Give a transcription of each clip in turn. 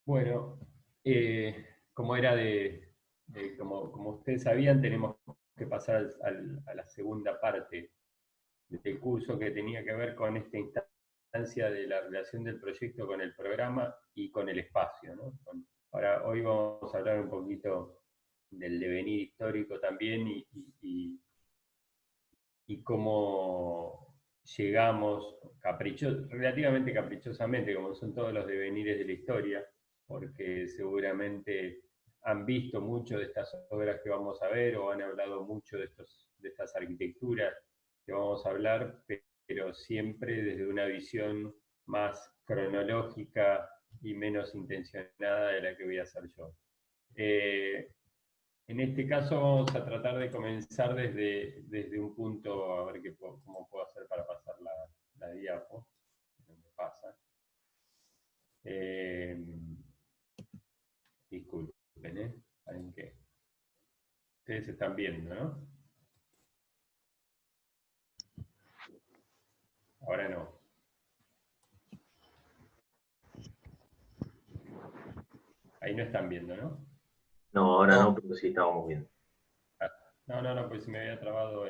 Bueno, como era como ustedes sabían, tenemos que pasar a la segunda parte del curso que tenía que ver con esta instancia de la relación del proyecto con el programa y con el espacio, ¿no? Ahora, hoy vamos a hablar un poquito del devenir histórico también y cómo llegamos relativamente caprichosamente, como son todos los devenires de la historia, porque seguramente han visto mucho de estas obras que vamos a ver o han hablado mucho de estas arquitecturas que vamos a hablar, pero siempre desde una visión más cronológica y menos intencionada de la que voy a hacer yo. Eh, en este caso vamos a tratar de comenzar desde un punto, a ver cómo puedo hacer para pasar la diapo, no me pasa. Eh, Disculpen, ¿saben qué? Ustedes están viendo, ¿no? Ahora no. Ahí no están viendo, ¿no? No, ahora no, pero sí estábamos viendo. Ah, no, pues se me había trabado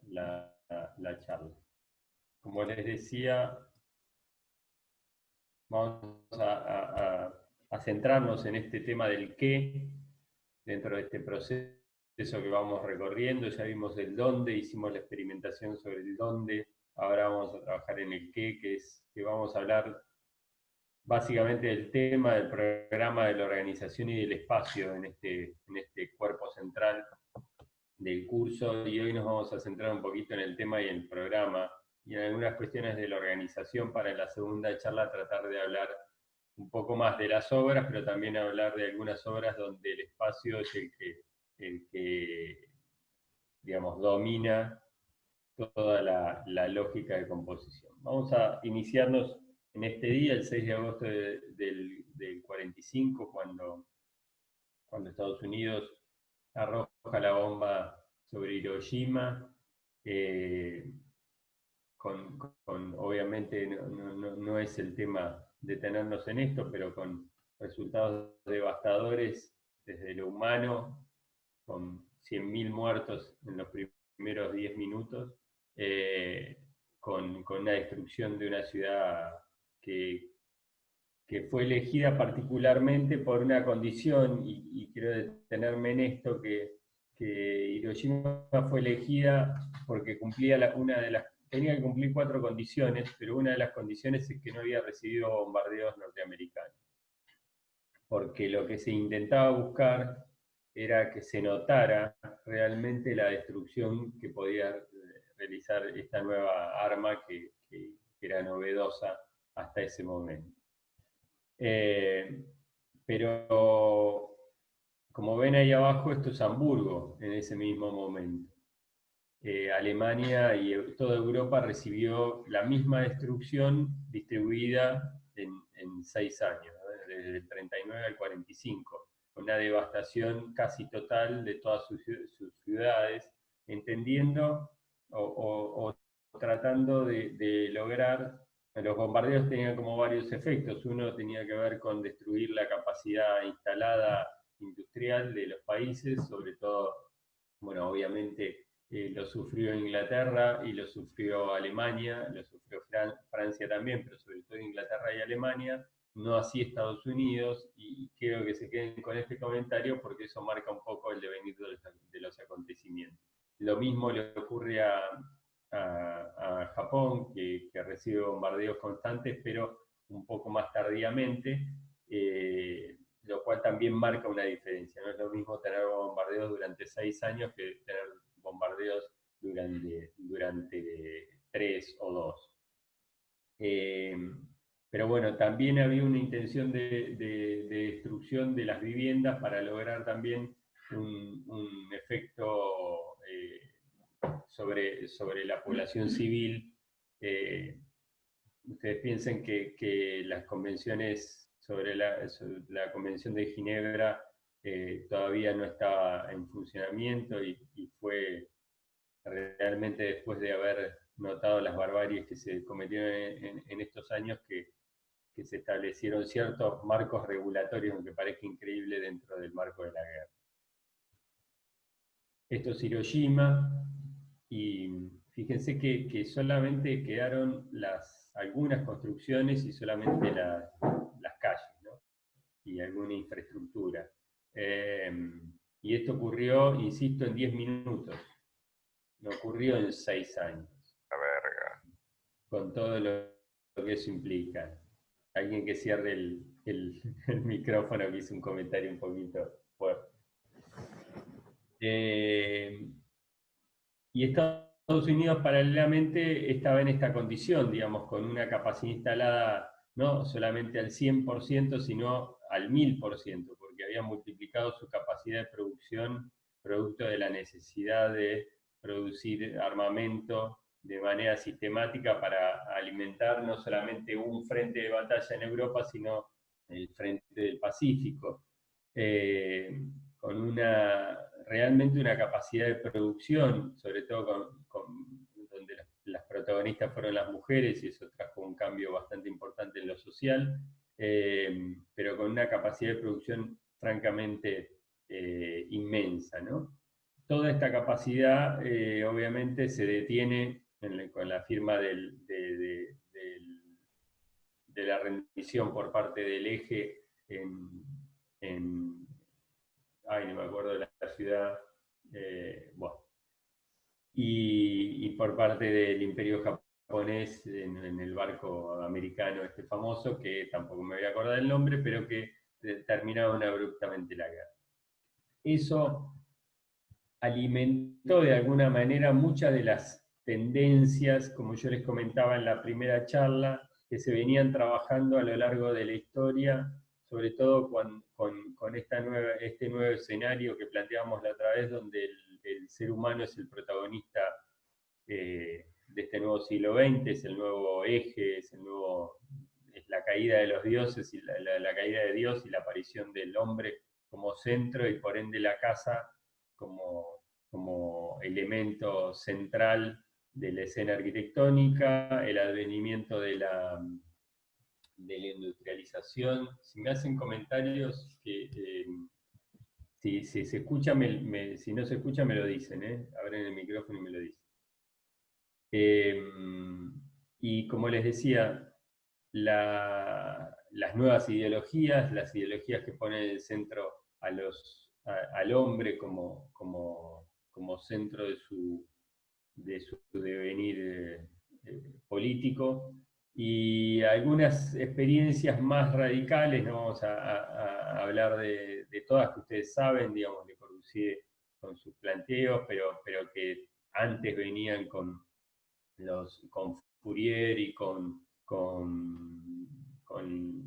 la charla. Como les decía, vamos a centrarnos en este tema del qué dentro de este proceso que vamos recorriendo. Ya vimos el dónde, hicimos la experimentación sobre el dónde, ahora vamos a trabajar en el qué, que vamos a hablar básicamente del tema del programa, de la organización y del espacio en este cuerpo central del curso, y hoy nos vamos a centrar un poquito en el tema y el programa y en algunas cuestiones de la organización para en la segunda charla tratar de hablar un poco más de las obras, pero también hablar de algunas obras donde el espacio es el que digamos, domina toda la lógica de composición. Vamos a iniciarnos en este día, el 6 de agosto del 45, cuando Estados Unidos arroja la bomba sobre Hiroshima, eh, obviamente no es el tema detenernos en esto, pero con resultados devastadores desde lo humano, con 100.000 muertos en los primeros 10 minutos, eh, con una destrucción de una ciudad que, que fue elegida particularmente por una condición, y quiero detenerme en esto, que Hiroshima fue elegida porque cumplía una de las, tenía que cumplir 4 condiciones, pero una de las condiciones es que no había recibido bombardeos norteamericanos, porque lo que se intentaba buscar era que se notara realmente la destrucción que podía realizar esta nueva arma que era novedosa hasta ese momento. Eh, pero como ven ahí abajo, esto es Hamburgo en ese mismo momento. Alemania y toda Europa recibió la misma destrucción distribuida en 6 años, ¿no? Desde el 39 al 45, con una devastación casi total de todas sus ciudades, entendiendo o tratando de lograr. Los bombardeos tenían como varios efectos. Uno tenía que ver con destruir la capacidad instalada industrial de los países, sobre todo, bueno, obviamente lo sufrió Inglaterra y lo sufrió Alemania, lo sufrió Francia también, pero sobre todo Inglaterra y Alemania, no así Estados Unidos, y quiero que se queden con este comentario porque eso marca un poco el devenir de los acontecimientos. Lo mismo le ocurre a Japón, que recibe bombardeos constantes, pero un poco más tardíamente, lo cual también marca una diferencia. No es lo mismo tener bombardeos durante 6 años que tener bombardeos durante 3 o 2. Eh, pero bueno, también había una intención de destrucción de las viviendas para lograr también un efecto sobre la población civil. Eh, Ustedes piensen que las convenciones sobre la Convención de Ginebra todavía no estaba en funcionamiento y fue realmente después de haber notado las barbaries que se cometieron en estos años que se establecieron ciertos marcos regulatorios, aunque parezca increíble, dentro del marco de la guerra. Esto es Hiroshima, y fíjense que solamente quedaron algunas construcciones y solamente las calles, ¿no? Y alguna infraestructura. Y esto ocurrió, insisto, en 10 minutos. No ocurrió en 6 años. La verga. Con todo lo que eso implica. Alguien que cierre el micrófono, que hizo un comentario un poquito fuerte. Y Estados Unidos paralelamente estaba en esta condición, digamos, con una capacidad instalada no solamente al 100%, sino al 1000%, porque había multiplicado su capacidad de producción producto de la necesidad de producir armamento de manera sistemática para alimentar no solamente un frente de batalla en Europa, sino el frente del Pacífico. Con realmente una capacidad de producción, sobre todo donde las protagonistas fueron las mujeres, y eso trajo un cambio bastante importante en lo social, pero con una capacidad de producción francamente inmensa, ¿no? Toda esta capacidad obviamente se detiene con la firma de la rendición por parte del eje no me acuerdo de la ciudad, bueno, y por parte del Imperio japonés en el barco americano este famoso, que tampoco me voy a acordar el nombre, pero que terminaron abruptamente la guerra. Eso alimentó de alguna manera muchas de las tendencias, como yo les comentaba en la primera charla, que se venían trabajando a lo largo de la historia, sobre todo con este nuevo escenario que planteamos la otra vez, donde el ser humano es el protagonista de este nuevo siglo XX, es el nuevo eje, es la caída de los dioses, y la caída de Dios y la aparición del hombre como centro, y por ende la casa como elemento central de la escena arquitectónica, el advenimiento de la industrialización. Si me hacen comentarios si se escucha, si no se escucha me lo dicen, abren el micrófono y me lo dicen. Y como les decía, las nuevas ideologías, las ideologías que ponen en el centro al hombre como centro de su devenir político, y algunas experiencias más radicales, no vamos a hablar de todas que ustedes saben, digamos, Le Corbusier con sus planteos, pero que antes venían con Fourier y con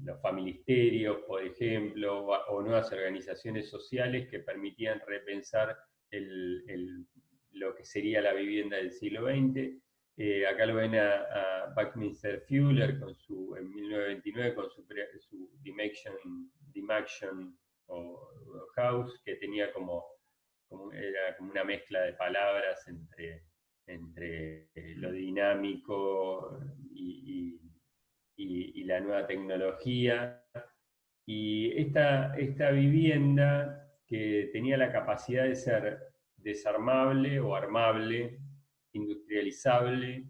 los familisterios, por ejemplo, o nuevas organizaciones sociales que permitían repensar lo que sería la vivienda del siglo XX. Acá lo ven a Buckminster Fuller en 1929 con su Dimaction House, que tenía era como una mezcla de palabras entre lo dinámico y la nueva tecnología. Y esta vivienda, que tenía la capacidad de ser desarmable o armable, industrializable,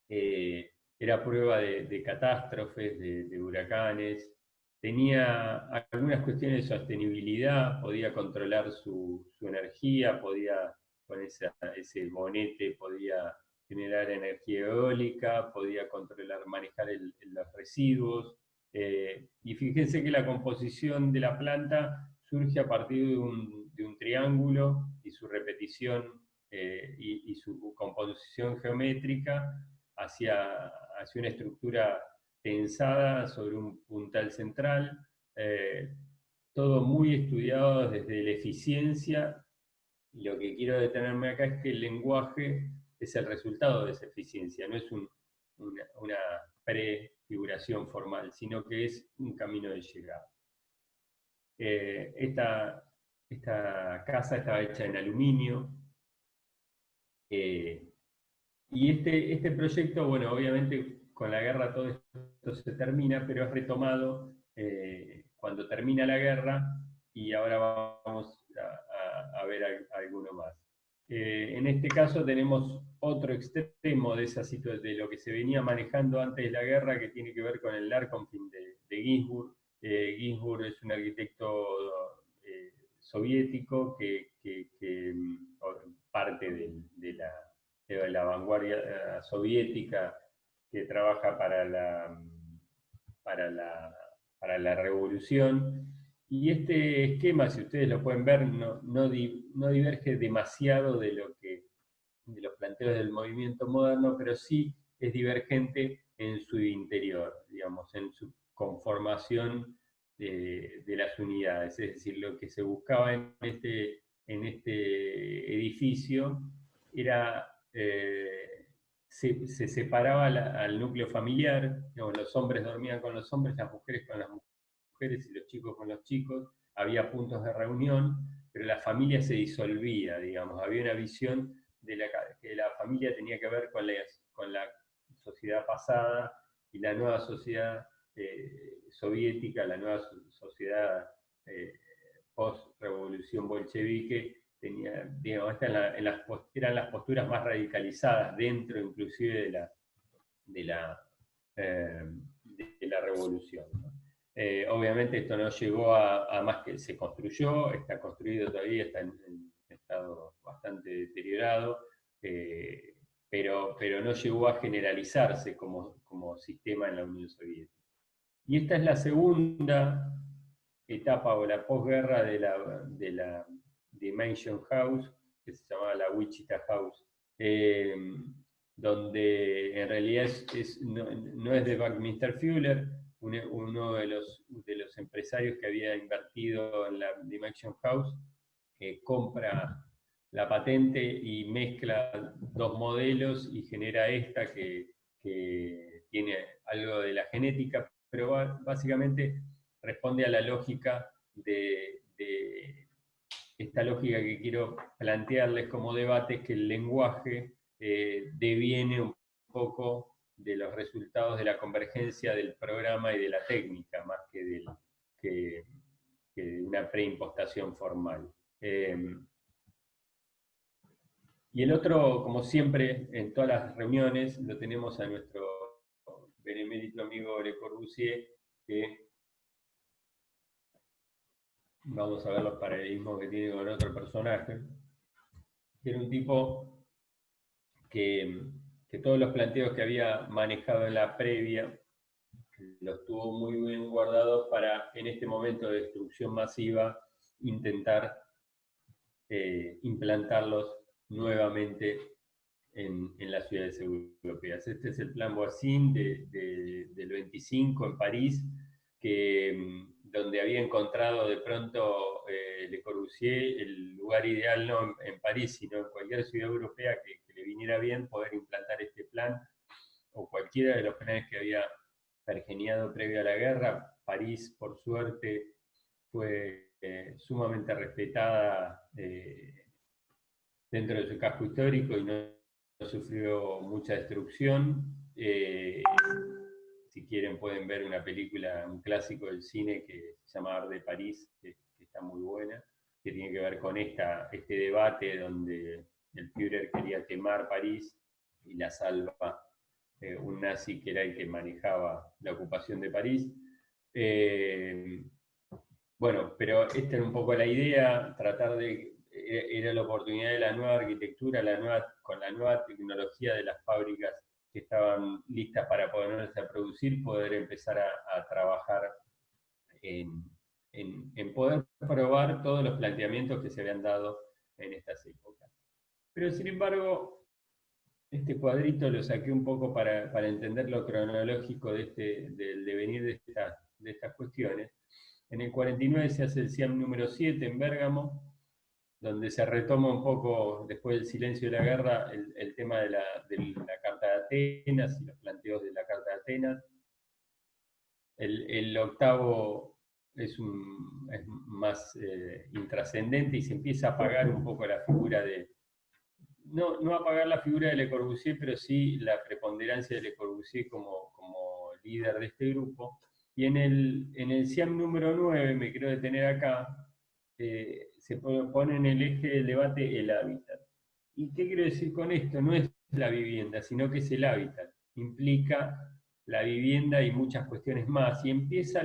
era prueba de catástrofes, de huracanes, tenía algunas cuestiones de sostenibilidad, podía controlar su energía, podía con ese bonete podía generar energía eólica, podía controlar, manejar los residuos. Y fíjense que la composición de la planta surge a partir de un triángulo, y su repetición y su composición geométrica hacia una estructura tensada sobre un puntal central, todo muy estudiado desde la eficiencia. Y lo que quiero detenerme acá es que el lenguaje es el resultado de esa eficiencia, no es una prefiguración formal, sino que es un camino de llegada. Esta casa estaba hecha en aluminio, y este proyecto, bueno, obviamente con la guerra todo esto esto se termina, pero es retomado cuando termina la guerra, y ahora vamos a ver alguno más. En este caso tenemos otro extremo de esa situación, de lo que se venía manejando antes de la guerra, que tiene que ver con el Narkomfin de Ginsburg. Ginsburg es un arquitecto soviético que parte de la vanguardia soviética, que trabaja para la revolución. Y este esquema, si ustedes lo pueden ver, no diverge demasiado de los planteos del movimiento moderno, pero sí es divergente en su interior, digamos, en su conformación de las unidades. Es decir, lo que se buscaba en este edificio era, se separaba al núcleo familiar, digamos, los hombres dormían con los hombres, las mujeres con las mujeres y los chicos con los chicos, había puntos de reunión, pero la familia se disolvía, digamos, había una visión de que la familia tenía que ver con la sociedad pasada, y la nueva sociedad soviética, la nueva sociedad post-revolución bolchevique, tenía, digamos, eran las posturas más radicalizadas dentro inclusive de la revolución, ¿no? Obviamente esto no llegó a más, que se construyó, está construido todavía, está en estado bastante deteriorado, pero no llegó a generalizarse como sistema en la Unión Soviética. Y esta es la segunda etapa o la posguerra de la Dimension House, que se llamaba la Wichita House, donde en realidad no es de Buckminster Fuller, uno de los empresarios que había invertido en la Dimension House, que compra la patente y mezcla dos modelos y genera esta que tiene algo de la genética, pero básicamente responde a la lógica de esta lógica que quiero plantearles como debate, que el lenguaje deviene un poco de los resultados de la convergencia del programa y de la técnica, más que de una preimpostación formal. Y el otro, como siempre, en todas las reuniones, lo tenemos a nuestro benemérito amigo Le Corbusier, que vamos a ver los paralelismos que tiene con otro personaje, que era un tipo que todos los planteos que había manejado en la previa los tuvo muy bien guardados para, en este momento de destrucción masiva, intentar implantarlos nuevamente en las ciudades europeas. Este es el plan Voisin del 25 en París, donde había encontrado de pronto Le Corbusier el lugar ideal, no en París, sino en cualquier ciudad europea que le viniera bien poder implantar este plan, o cualquiera de los planes que había pergeniado previo a la guerra. París, por suerte, fue sumamente respetada dentro de su casco histórico y no sufrió mucha destrucción. Si quieren pueden ver una película, un clásico del cine que se llama Art de París, que está muy buena, que tiene que ver con este debate donde el Führer quería quemar París y la salva un nazi que era el que manejaba la ocupación de París. Bueno, pero esta era un poco la idea, era la oportunidad de la nueva arquitectura, con la nueva tecnología de las fábricas que estaban listas para ponerse a producir, poder empezar a trabajar en poder probar todos los planteamientos que se habían dado en estas épocas. Pero sin embargo, este cuadrito lo saqué un poco para entender lo cronológico del devenir de estas cuestiones. En el 49 se hace el SIAM número 7 en Bérgamo, donde se retoma un poco, después del silencio de la guerra, el tema de la Carta de Atenas y los planteos de la Carta de Atenas. El octavo es más intrascendente y se empieza a apagar un poco la figura no apagar la figura de Le Corbusier, pero sí la preponderancia de Le Corbusier como líder de este grupo. Y en el SIAM número 9, me quiero detener acá, se pone en el eje del debate el hábitat. ¿Y qué quiero decir con esto? No es la vivienda, sino que es el hábitat. Implica la vivienda y muchas cuestiones más. Y empieza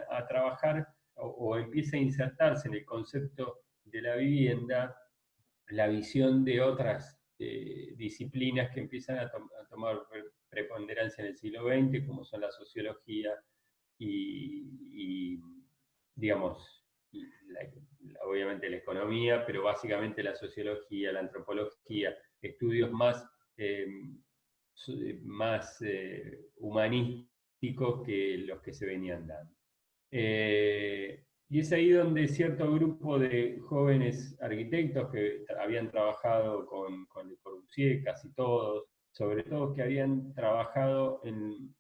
a trabajar o empieza a insertarse en el concepto de la vivienda la visión de otras disciplinas que empiezan a tomar preponderancia en el siglo XX, como son la sociología y digamos, obviamente la economía, pero básicamente la sociología, la antropología, estudios más, humanísticos que los que se venían dando. Y es ahí donde cierto grupo de jóvenes arquitectos que habían trabajado con Le Corbusier, casi todos, sobre todo que habían trabajado en,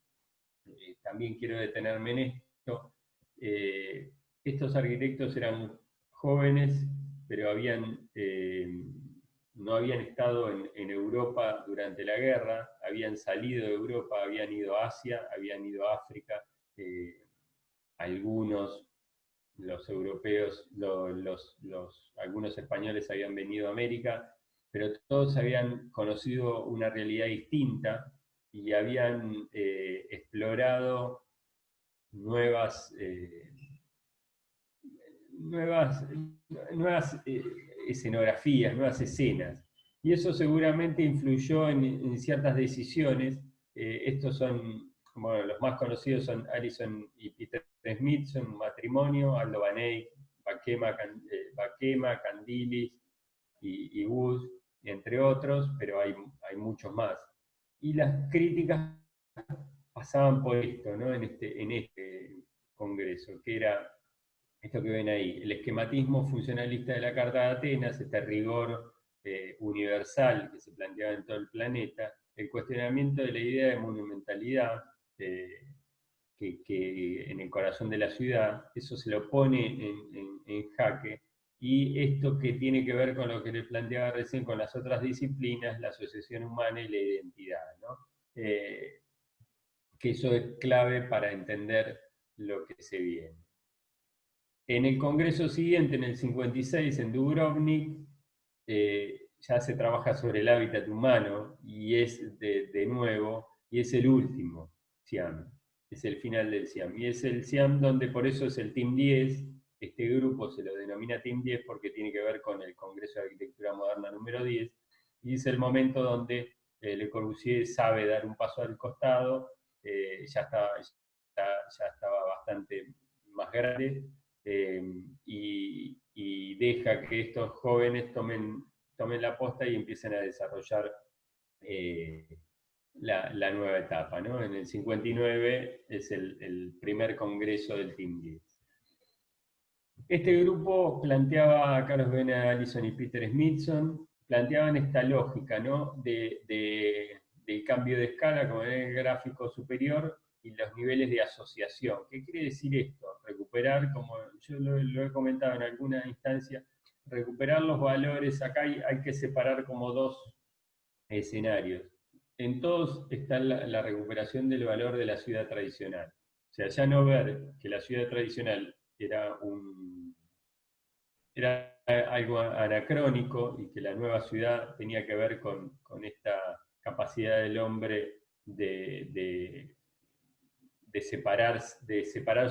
también quiero detenerme en esto, estos arquitectos eran jóvenes, pero no habían estado en Europa durante la guerra, habían salido de Europa, habían ido a Asia, habían ido a África, algunos, los europeos, algunos españoles habían venido a América, pero todos habían conocido una realidad distinta y habían explorado nuevas escenografías, nuevas escenas. Y eso seguramente influyó en ciertas decisiones. Estos son, bueno, los más conocidos son Alison y Peter Smith, son un matrimonio, Aldo Vaney, Baquema, Candilis y Wood, entre otros, pero hay muchos más. Y las críticas pasaban por esto, ¿no? en este congreso, que era esto que ven ahí, el esquematismo funcionalista de la Carta de Atenas, este rigor universal que se planteaba en todo el planeta, el cuestionamiento de la idea de monumentalidad que en el corazón de la ciudad, eso se lo pone en jaque, y esto que tiene que ver con lo que le planteaba recién con las otras disciplinas, la asociación humana y la identidad, ¿no? Que eso es clave para entender lo que se viene. En el congreso siguiente, en el 56, en Dubrovnik, ya se trabaja sobre el hábitat humano y es de nuevo, y es el último SIAM, es el final del SIAM. Y es el SIAM donde por eso es el Team 10, este grupo se lo denomina Team 10 porque tiene que ver con el Congreso de Arquitectura Moderna número 10, y es el momento donde Le Corbusier sabe dar un paso al costado, ya estaba bastante más grande, y deja que estos jóvenes tomen la posta y empiecen a desarrollar la nueva etapa, ¿no? En el 59 es el primer congreso del Team 10. Este grupo planteaba, acá los ven a Alison y Peter Smithson, planteaban esta lógica, ¿no? del cambio de escala, como en el gráfico superior, y los niveles de asociación. ¿Qué quiere decir esto? Recuperar, como yo lo he comentado en alguna instancia, recuperar los valores. Acá hay que separar como dos escenarios. En todos está la recuperación del valor de la ciudad tradicional. O sea, ya no ver que la ciudad tradicional era algo anacrónico y que la nueva ciudad tenía que ver con esta capacidad del hombre de separar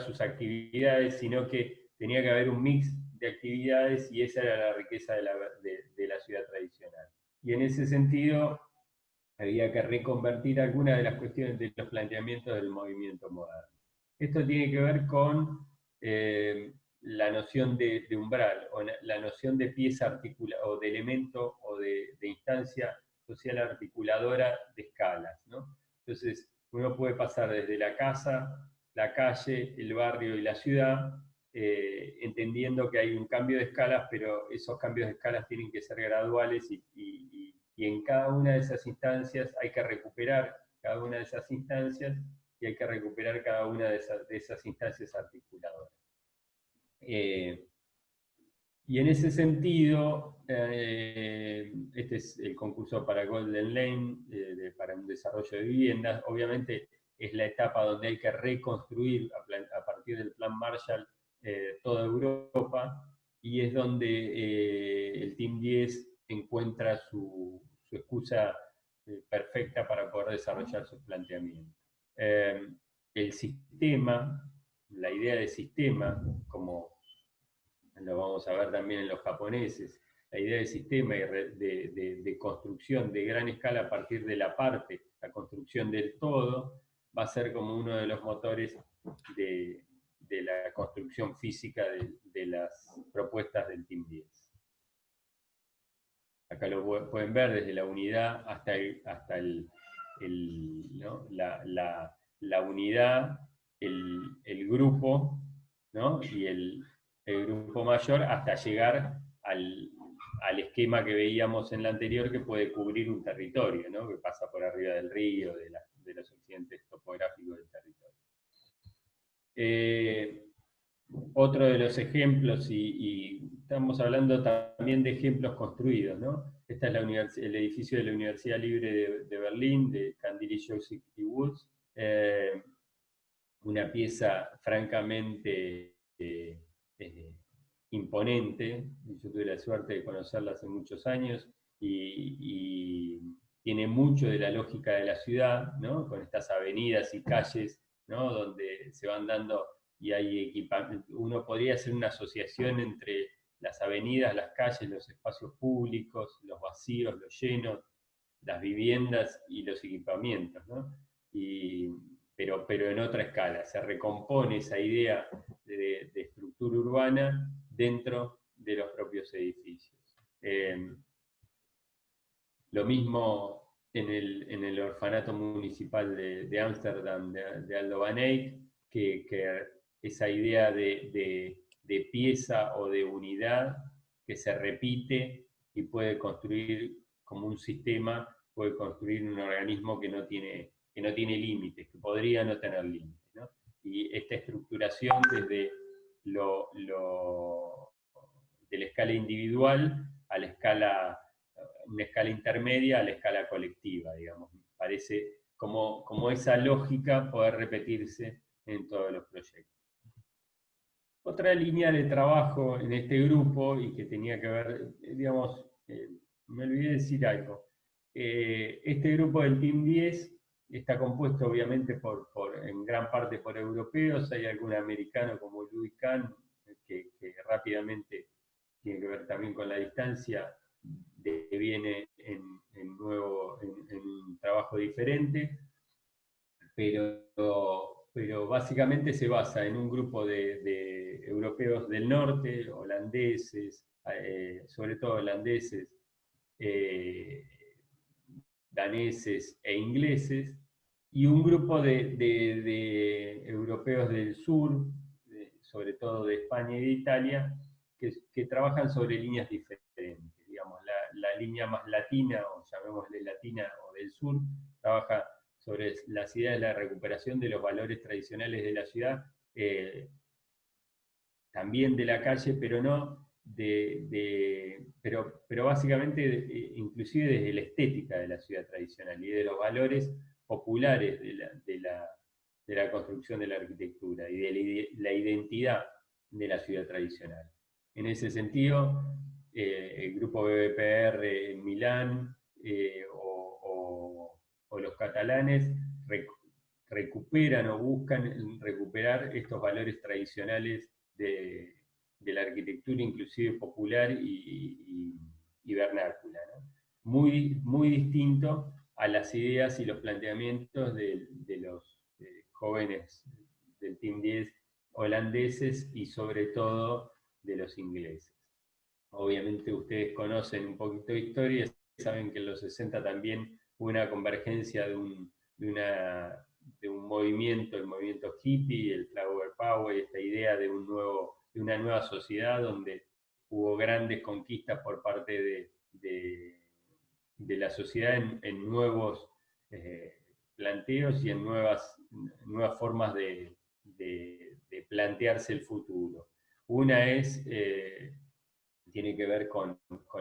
sus actividades, sino que tenía que haber un mix de actividades, y esa era la riqueza de la ciudad tradicional. Y en ese sentido había que reconvertir algunas de las cuestiones de los planteamientos del movimiento moderno. Esto tiene que ver con la noción de umbral, o la noción de pieza articulada, o de elemento, o de instancia social articuladora de escalas, ¿no? Entonces, uno puede pasar desde la casa, la calle, el barrio y la ciudad, entendiendo que hay un cambio de escalas, pero esos cambios de escalas tienen que ser graduales, y en cada una de esas instancias hay que recuperar cada una de esas instancias, y hay que recuperar cada una de esas instancias articuladoras. Y en ese sentido, este es el concurso para Golden Lane, para un desarrollo de viviendas. Obviamente es la etapa donde hay que reconstruir a partir del Plan Marshall toda Europa, y es donde el Team 10 encuentra su excusa perfecta para poder desarrollar sus planteamientos. El sistema, la idea de sistema, como lo vamos a ver también en los japoneses, la idea de sistema y de construcción de gran escala a partir de la parte, la construcción del todo, va a ser como uno de los motores de la construcción física de las propuestas del Team 10. Acá lo pueden ver desde la unidad hasta ¿no? la unidad, el grupo, ¿no? Y el grupo mayor, hasta llegar al esquema que veíamos en la anterior, que puede cubrir un territorio, ¿no? Que pasa por arriba del río, de los accidentes topográficos del territorio. Otro de los ejemplos, y estamos hablando también de ejemplos construidos, ¿no? Esta es el edificio de la Universidad Libre de Berlín, de Candili, Joseph y Woods, una pieza francamente imponente. Yo tuve la suerte de conocerla hace muchos años, y tiene mucho de la lógica de la ciudad, ¿no? Con estas avenidas y calles, ¿no? Donde se van dando, y hay equipamiento. Uno podría hacer una asociación entre las avenidas, las calles, los espacios públicos, los vacíos, los llenos, las viviendas y los equipamientos, ¿no? Pero en otra escala. Se recompone esa idea de estructura urbana dentro de los propios edificios. Lo mismo en el orfanato municipal de Ámsterdam, de Aldo van Eyck, que esa idea de pieza o de unidad que se repite y puede construir como un sistema, puede construir un organismo que no tiene límites, que podría no tener límites, ¿no? Y esta estructuración desde de la escala individual a la escala, una escala intermedia a la escala colectiva, digamos. Parece como esa lógica poder repetirse en todos los proyectos. Otra línea de trabajo en este grupo, y que tenía que ver, digamos, me olvidé de decir algo. Este grupo del Team 10 está compuesto obviamente en gran parte por europeos. Hay algún americano como Louis Kahn, que rápidamente tiene que ver también con la distancia, viene en un trabajo diferente, pero básicamente se basa en un grupo de europeos del norte, holandeses, sobre todo holandeses, daneses e ingleses, y un grupo de europeos del sur, sobre todo de España y de Italia, que trabajan sobre líneas diferentes. Digamos, la línea más latina, o llamémosle latina, o del sur, trabaja sobre las ideas de la recuperación de los valores tradicionales de la ciudad, también de la calle, pero no pero básicamente inclusive desde la estética de la ciudad tradicional y de los valores populares de la construcción de la arquitectura y de la identidad de la ciudad tradicional. En ese sentido, el grupo BBPR en Milán o los catalanes recuperan o buscan recuperar estos valores tradicionales de la arquitectura, inclusive popular y vernácula, ¿no? Muy distinto a las ideas y los planteamientos de los jóvenes del Team 10 holandeses y sobre todo de los ingleses. Obviamente ustedes conocen un poquito de historia, saben que en los 60 también hubo una convergencia de un movimiento, el movimiento hippie, el Flower Power, esta idea de una nueva sociedad donde hubo grandes conquistas por parte de la sociedad en nuevos planteos y en nuevas formas de plantearse el futuro. Una tiene que ver con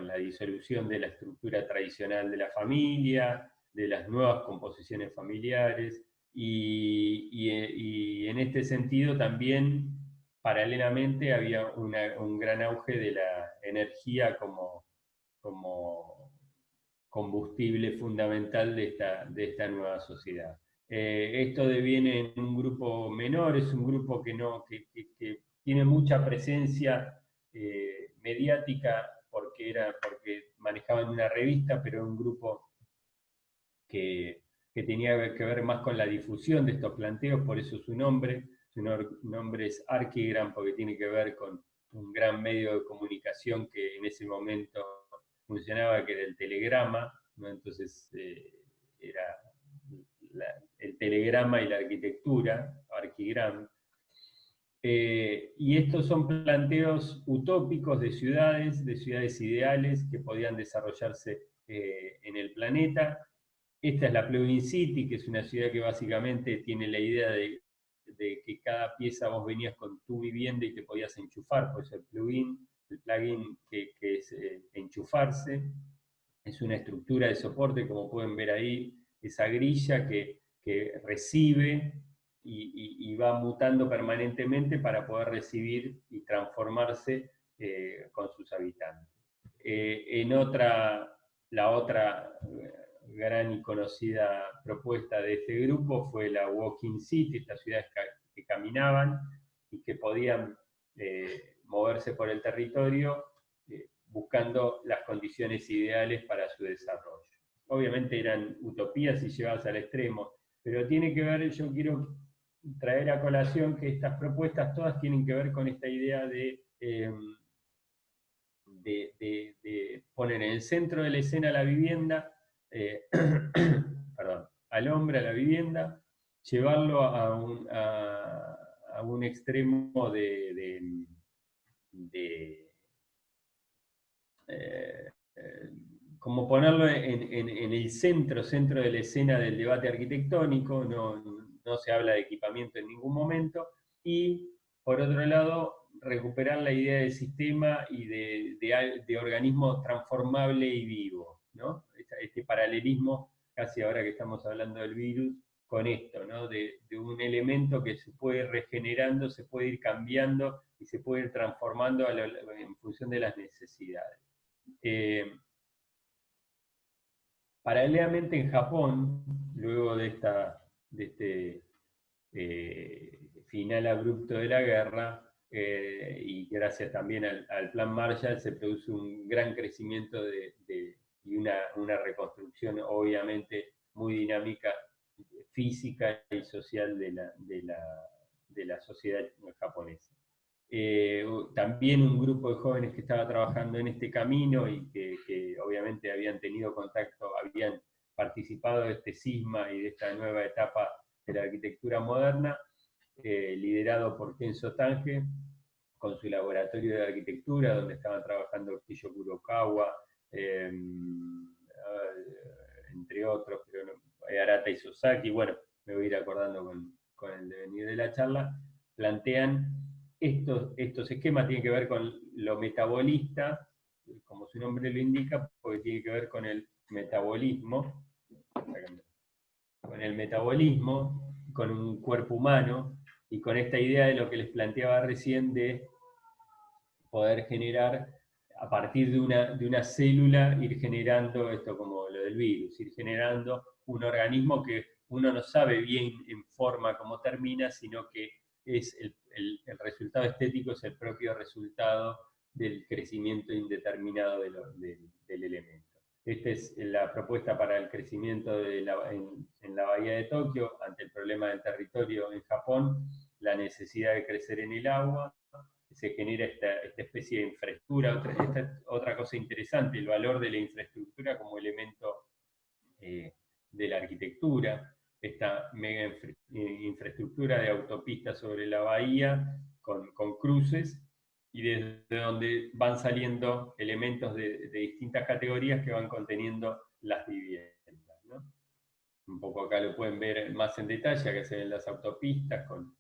la disolución de la estructura tradicional de la familia, de las nuevas composiciones familiares, y en este sentido también, paralelamente, había un gran auge de la energía como combustible fundamental de esta nueva sociedad. Esto deviene en un grupo menor, es un grupo que tiene mucha presencia mediática porque manejaban una revista, pero un grupo que tenía que ver más con la difusión de estos planteos, por eso su nombre es Archigram, porque tiene que ver con un gran medio de comunicación que en ese momento funcionaba, que era el telegrama, ¿no? Entonces era el telegrama y la arquitectura, Archigram. Y estos son planteos utópicos de ciudades ideales que podían desarrollarse en el planeta. Esta es la Plugin City, que es una ciudad que básicamente tiene la idea de que cada pieza vos venías con tu vivienda y te podías enchufar, pues el plugin que es enchufarse. Es una estructura de soporte, como pueden ver ahí, esa grilla que recibe y va mutando permanentemente para poder recibir y transformarse con sus habitantes. La otra gran y conocida propuesta de este grupo fue la Walking City, estas ciudades que caminaban y que podían moverse por el territorio buscando las condiciones ideales para su desarrollo. Obviamente eran utopías y llevadas al extremo, pero tiene que ver, yo quiero traer a colación que estas propuestas todas tienen que ver con esta idea de poner en el centro de la escena la vivienda, perdón, al hombre, a la vivienda, llevarlo a un extremo como ponerlo en el centro de la escena del debate arquitectónico, no se habla de equipamiento en ningún momento, y por otro lado, recuperar la idea de sistema y de organismo transformable y vivo, ¿no? Este paralelismo, casi ahora que estamos hablando del virus, con esto, ¿no? De un elemento que se puede ir regenerando, se puede ir cambiando y se puede ir transformando en función de las necesidades. Paralelamente en Japón, luego de este final abrupto de la guerra, y gracias también al Plan Marshall, se produce un gran crecimiento y una reconstrucción obviamente muy dinámica, física y social de la sociedad japonesa. También un grupo de jóvenes que estaba trabajando en este camino y que obviamente habían tenido contacto, habían participado de este cisma y de esta nueva etapa de la arquitectura moderna, liderado por Kenzo Tange, con su laboratorio de arquitectura, donde estaban trabajando Kiyo Kurokawa, entre otros, pero Arata y Sosaki, bueno, me voy a ir acordando con el devenir de la charla, plantean estos esquemas, tienen que ver con lo metabolista, como su nombre lo indica, porque tiene que ver con el metabolismo, con un cuerpo humano, y con esta idea de lo que les planteaba recién de poder generar, a partir de una célula, ir generando esto como lo del virus, ir generando un organismo que uno no sabe bien en forma cómo termina, sino que es el resultado estético es el propio resultado del crecimiento indeterminado del elemento. Esta es la propuesta para el crecimiento en la bahía de Tokio, ante el problema del territorio en Japón, la necesidad de crecer en el agua, se genera esta especie de infraestructura. Otra cosa interesante, el valor de la infraestructura como elemento de la arquitectura, esta mega infraestructura de autopistas sobre la bahía con cruces, y desde donde van saliendo elementos de distintas categorías que van conteniendo las viviendas, ¿no? Un poco acá lo pueden ver más en detalle, acá se ven las autopistas con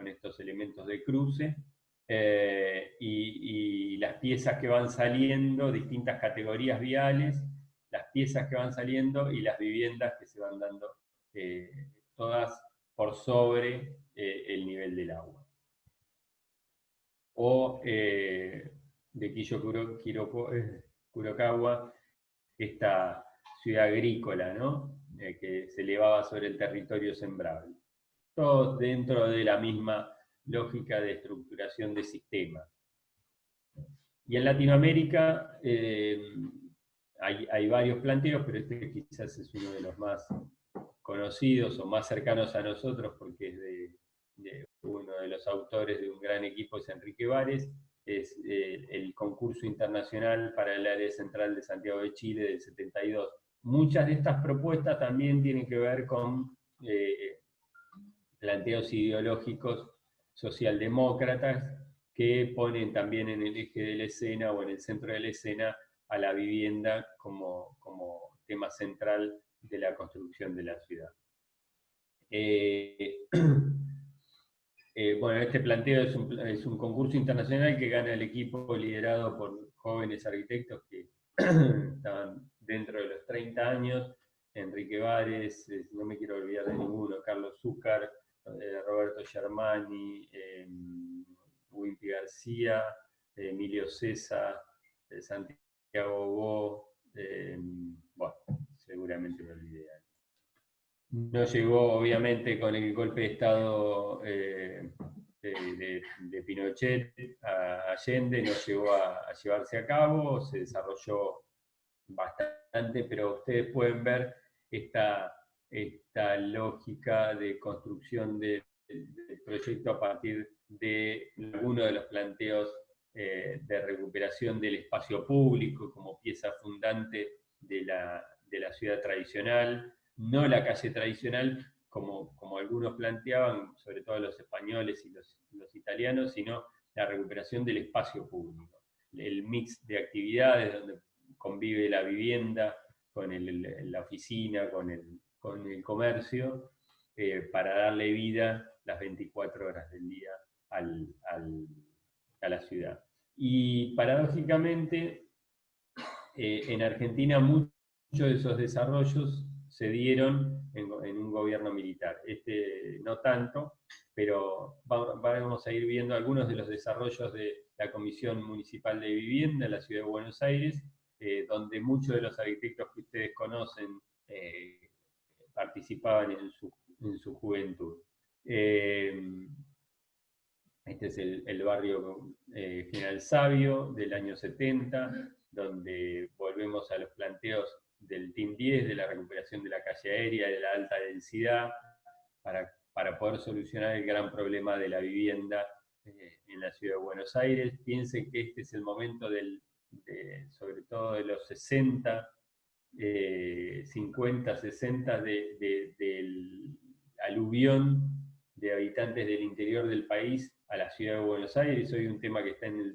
estos elementos de cruce, y las piezas que van saliendo, distintas categorías viales, las piezas que van saliendo y las viviendas que se van dando, todas por sobre el nivel del agua. O de Kurokawa, esta ciudad agrícola, ¿no? Que se elevaba sobre el territorio sembrable. Todo dentro de la misma lógica de estructuración de sistemas. Y en Latinoamérica hay varios planteos, pero este quizás es uno de los más conocidos o más cercanos a nosotros, porque es de uno de los autores de un gran equipo, es Enrique Vares, es el concurso internacional para el área central de Santiago de Chile del 72. Muchas de estas propuestas también tienen que ver con planteos ideológicos socialdemócratas que ponen también en el eje de la escena o en el centro de la escena a la vivienda como tema central de la construcción de la ciudad. Bueno, este planteo es un concurso internacional que gana el equipo liderado por jóvenes arquitectos que estaban dentro de los 30 años, Enrique Vares, no me quiero olvidar de ninguno, Carlos Zúcar, Roberto Germani, Wimpy García, Emilio César, Santiago Go, bueno, seguramente me olvidé. No llegó, obviamente, con el golpe de Estado de Pinochet a Allende, no llegó a llevarse a cabo, se desarrolló bastante, pero ustedes pueden ver esta lógica de construcción del proyecto a partir de algunos de los planteos de recuperación del espacio público como pieza fundante de la ciudad tradicional, no la calle tradicional como algunos planteaban, sobre todo los españoles y los italianos, sino la recuperación del espacio público, el mix de actividades donde convive la vivienda con la oficina, con el comercio, para darle vida las 24 horas del día a la ciudad. Y paradójicamente, en Argentina muchos de esos desarrollos se dieron en un gobierno militar. No tanto, pero vamos a ir viendo algunos de los desarrollos de la Comisión Municipal de Vivienda en la Ciudad de Buenos Aires, donde muchos de los arquitectos que ustedes conocen participaban en su juventud. Este es el barrio General Sabio del año 70, donde volvemos a los planteos del TIM 10, de la recuperación de la calle aérea, de la alta densidad, para poder solucionar el gran problema de la vivienda en la ciudad de Buenos Aires. Piensen que este es el momento sobre todo de los 60, 50, 60, del aluvión de habitantes del interior del país a la ciudad de Buenos Aires. Hoy un tema que está en el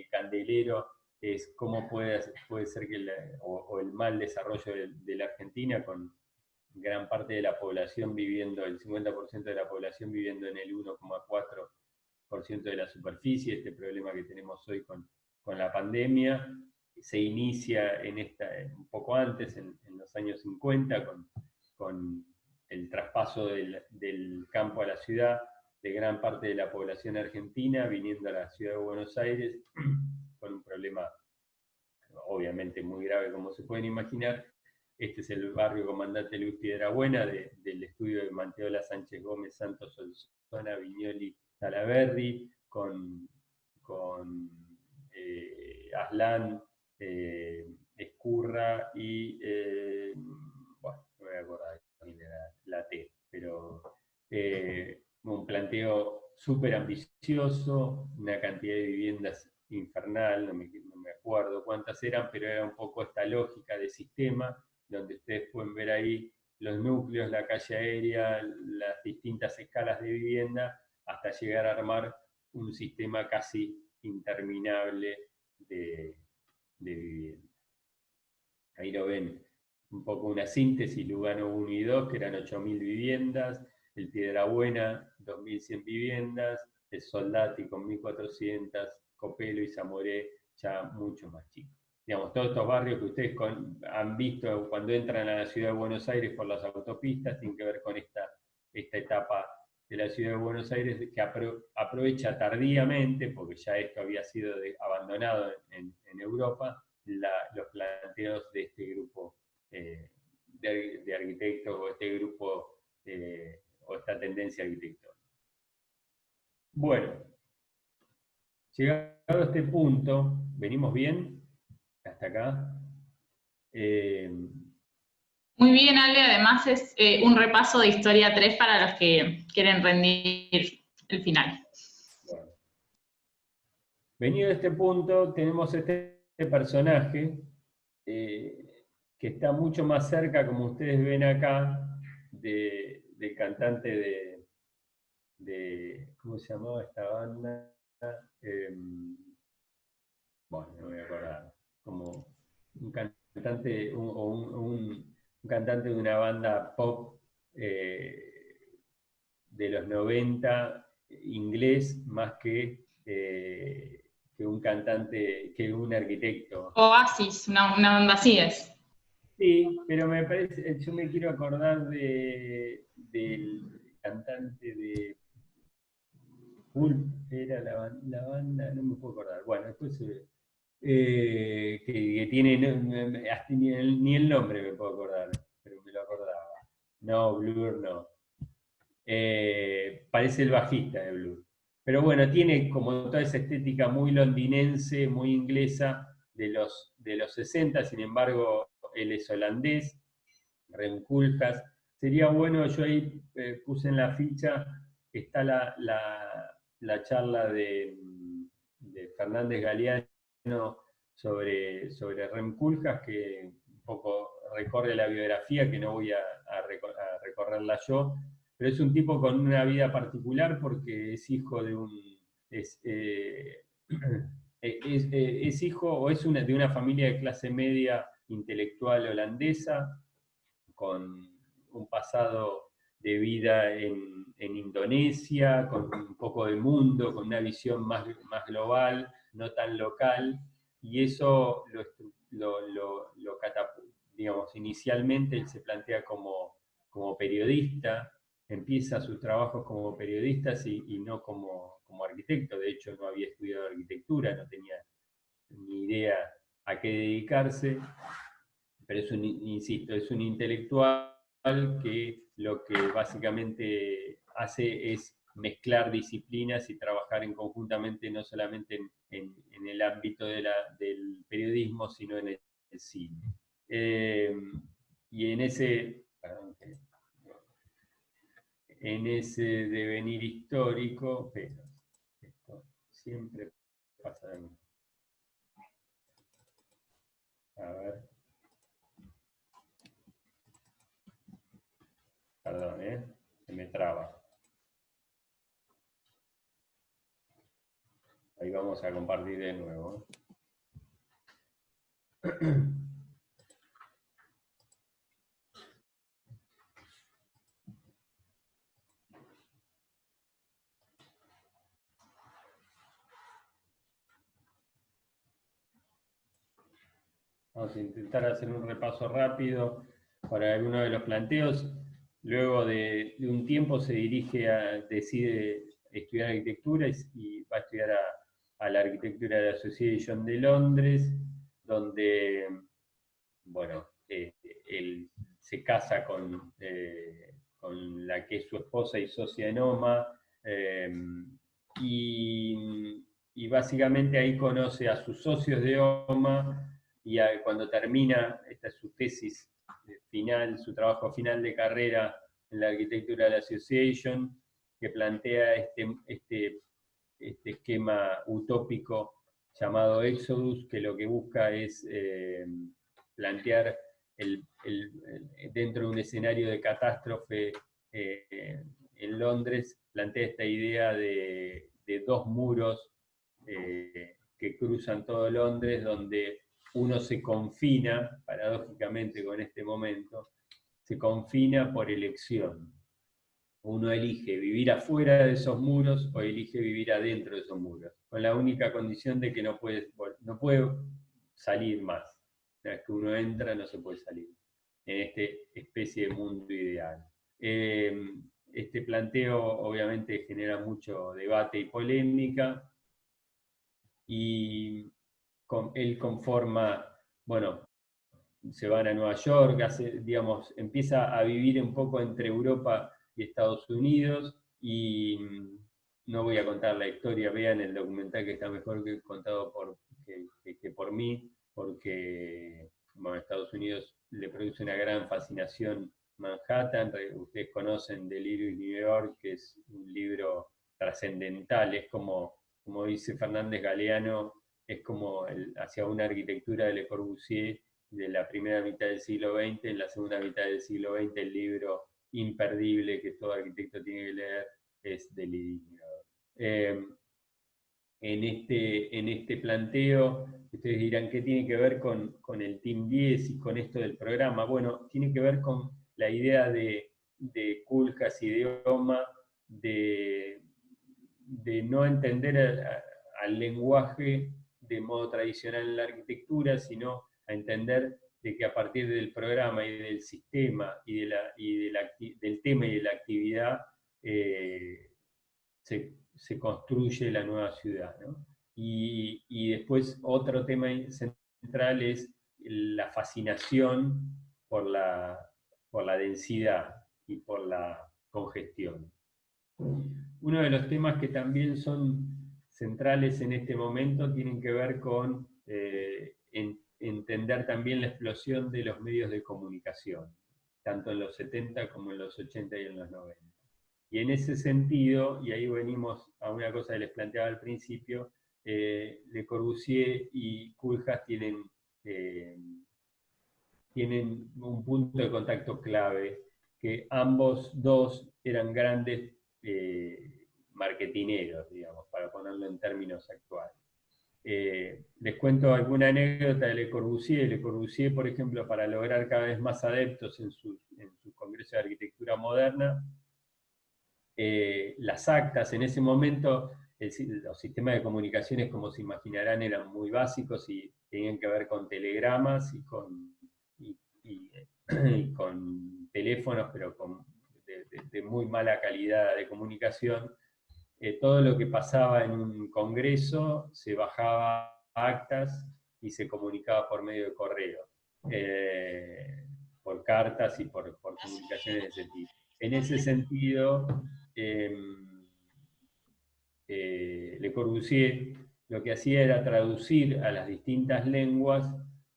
candelero es cómo puede ser que el mal desarrollo de la Argentina, con gran parte de la población viviendo, el 50% de la población viviendo en el 1,4% de la superficie, este problema que tenemos hoy con la pandemia, se inicia un poco antes, en los años 50, con el traspaso del campo a la ciudad de gran parte de la población argentina, viniendo a la ciudad de Buenos Aires, con un problema obviamente muy grave, como se pueden imaginar. Este es el barrio Comandante Luis Piedrabuena, del estudio de Manteola, Sánchez Gómez, Santos Solsona, Viñoli, Talaverri, con Aslan, Escurra y, bueno, no me voy a acordar de la T, pero un planteo súper ambicioso, una cantidad de viviendas infernal, no me acuerdo cuántas eran, pero era un poco esta lógica de sistema, donde ustedes pueden ver ahí los núcleos, la calle aérea, las distintas escalas de vivienda, hasta llegar a armar un sistema casi interminable de vivienda. Ahí lo ven, un poco una síntesis: Lugano 1 y 2, que eran 8.000 viviendas, el Piedrabuena 2.100 viviendas, el Soldati con 1.400, Copelo y Zamoré ya mucho más chicos. digamos, todos estos barrios que ustedes han visto cuando entran a la ciudad de Buenos Aires por las autopistas, tienen que ver con esta etapa de la ciudad de Buenos Aires que aprovecha tardíamente, porque ya esto había sido abandonado en Europa, los planteos de este grupo de arquitectos, o este grupo o esta tendencia arquitectónica. Bueno, llegado a este punto, ¿venimos bien? Hasta acá. Muy bien, Ale, además es un repaso de Historia 3 para los que quieren rendir el final. Bueno. Venido a este punto, tenemos este personaje que está mucho más cerca, como ustedes ven acá, del cantante de ¿cómo se llamaba esta banda? Bueno, no me voy a acordar. Como un cantante, un cantante de una banda pop de los 90, inglés, más que un cantante, que un arquitecto. Oasis, una banda así es. Sí, pero me parece, yo me quiero acordar del cantante de Pulp, era la banda, no me puedo acordar. Bueno, después que tiene, hasta ni el nombre me puedo acordar, pero me lo acordaba. No, Blur no. Parece el bajista de Blur. Pero bueno, tiene como toda esa estética muy londinense, muy inglesa de los 60, sin embargo, él es holandés, Rem Koolhaas. Sería bueno, yo ahí puse en la ficha, está la charla de Fernández Galeano sobre Rem Koolhaas, que un poco recorre la biografía, que no voy a recorrerla yo, pero es un tipo con una vida particular porque es hijo de es hijo o es de una familia de clase media intelectual holandesa, con un pasado de vida en Indonesia, con un poco de mundo, con una visión más global, no tan local, y eso lo catapulta. Digamos, inicialmente él se plantea como periodista, empieza sus trabajos como periodista y no como arquitecto. De hecho, no había estudiado arquitectura, no tenía ni idea a qué dedicarse, pero insisto, es un intelectual que lo que básicamente hace es mezclar disciplinas y trabajar conjuntamente, no solamente en el ámbito del periodismo, sino en el cine. Y en ese devenir histórico, pero esto siempre pasa de mí. A ver. Perdón, se me traba. Ahí vamos a compartir de nuevo. Vamos a intentar hacer un repaso rápido para algunos de los planteos. Luego de un tiempo decide estudiar arquitectura y va a estudiar a la Architectural Association de Londres, donde, bueno, él se casa con la que es su esposa y socia en OMA, y básicamente ahí conoce a sus socios de OMA, y cuando termina, esta es su tesis final, su trabajo final de carrera en la Architectural Association, que plantea este esquema utópico llamado Exodus, que lo que busca es plantear dentro de un escenario de catástrofe en Londres, plantea esta idea de dos muros que cruzan todo Londres, donde uno se confina, paradójicamente con este momento, se confina por elección. Uno elige vivir afuera de esos muros o elige vivir adentro de esos muros, con la única condición de que no puede salir más. Una vez que uno entra no se puede salir en esta especie de mundo ideal. Este planteo obviamente genera mucho debate y polémica, y él conforma, bueno, se van a Nueva York, digamos, empieza a vivir un poco entre Europa y Estados Unidos, y no voy a contar la historia, vean el documental que está mejor que contado que por mí, porque bueno, Estados Unidos le produce una gran fascinación Manhattan. Ustedes conocen Delirio en New York, que es un libro trascendental, es como dice Fernández Galeano, es como hacia una arquitectura de Le Corbusier de la primera mitad del siglo XX. En la segunda mitad del siglo XX el libro imperdible que todo arquitecto tiene que leer es Delirio. En este planteo, ustedes dirán, ¿qué tiene que ver con el Team 10 y con esto del programa? Bueno, tiene que ver con la idea de Koolhaas y de Oma de no entender al lenguaje de modo tradicional en la arquitectura, sino a entender de que a partir del programa y del sistema y del tema y de la actividad se construye la nueva ciudad, ¿no? Y después otro tema central es la fascinación por la densidad y por la congestión. Uno de los temas que también son centrales en este momento tienen que ver con entender también la explosión de los medios de comunicación, tanto en los 70 como en los 80 y en los 90. Y en ese sentido, y ahí venimos a una cosa que les planteaba al principio, Le Corbusier y Koolhaas tienen un punto de contacto clave, que ambos dos eran grandes marketineros, digamos, para ponerlo en términos actuales. Les cuento alguna anécdota de Le Corbusier. Le Corbusier, por ejemplo, para lograr cada vez más adeptos en su Congreso de Arquitectura Moderna, las actas en ese momento, los sistemas de comunicaciones, como se imaginarán, eran muy básicos y tenían que ver con telegramas y con teléfonos, pero de muy mala calidad de comunicación. Todo lo que pasaba en un congreso se bajaba a actas y se comunicaba por medio de correo, por cartas y por comunicaciones de ese tipo. En ese sentido, Le Corbusier lo que hacía era traducir a las distintas lenguas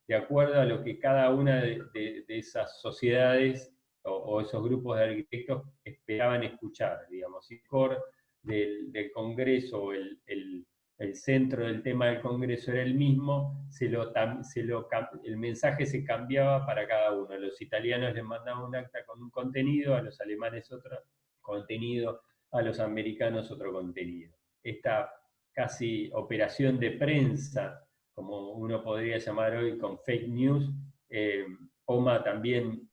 de acuerdo a lo que cada una de esas sociedades o esos grupos de arquitectos esperaban escuchar, digamos. Si el core del Congreso o el centro del tema del Congreso era el mismo, el mensaje se cambiaba para cada uno. A los italianos les mandaban un acta con un contenido, a los alemanes otro contenido, a los americanos otro contenido. Esta casi operación de prensa, como uno podría llamar hoy con fake news, OMA también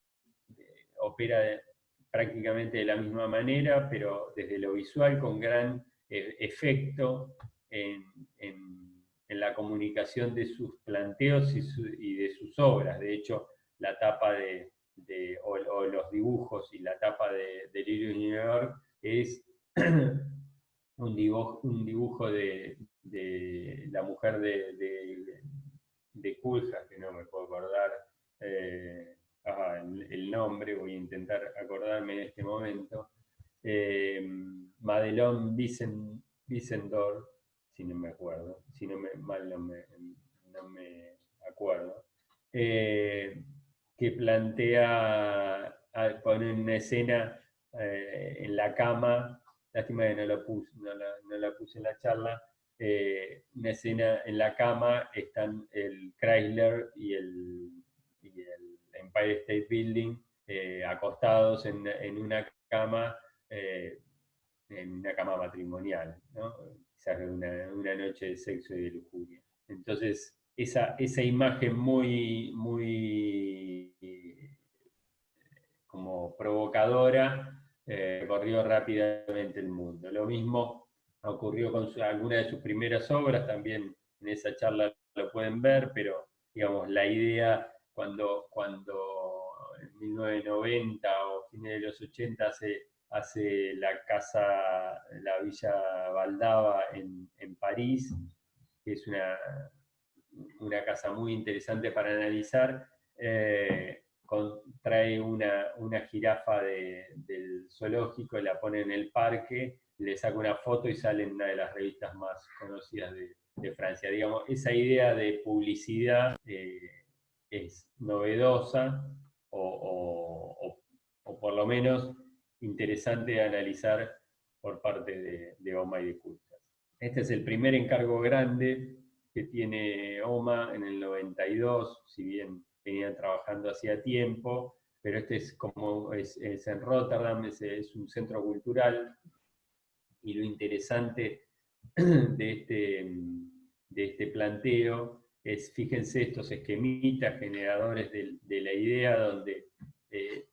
opera prácticamente de la misma manera, pero desde lo visual con gran efecto en la comunicación de sus planteos y de sus obras. De hecho, la tapa o los dibujos y la tapa de Delirio en New York es un dibujo de la mujer de Koolhaas, que no me puedo acordar el nombre, voy a intentar acordarme en este momento. Madelon Wissendorf, si no me acuerdo, si no me acuerdo, que plantea poner una escena en la cama. Lástima que no la puse en la charla. Una escena en la cama, están el Chrysler y el Empire State Building acostados en una cama matrimonial, ¿no? Quizás una noche de sexo y de lujuria. Entonces, esa imagen muy, muy como provocadora recorrió rápidamente el mundo. Lo mismo ocurrió con alguna de sus primeras obras, también en esa charla lo pueden ver, pero digamos, la idea cuando en 1990 o fines de los 80 hace la Villa Valdava en París, que es una casa muy interesante para analizar. Trae una jirafa del zoológico, la pone en el parque, le saca una foto y sale en una de las revistas más conocidas de Francia. Digamos, esa idea de publicidad es novedosa o por lo menos interesante de analizar por parte de OMA y de Cultas. Este es el primer encargo grande que tiene OMA en el 92, si bien venían trabajando hacía tiempo, pero este es en Rotterdam, es un centro cultural, y lo interesante de este planteo es, fíjense, estos esquemitas generadores de la idea, donde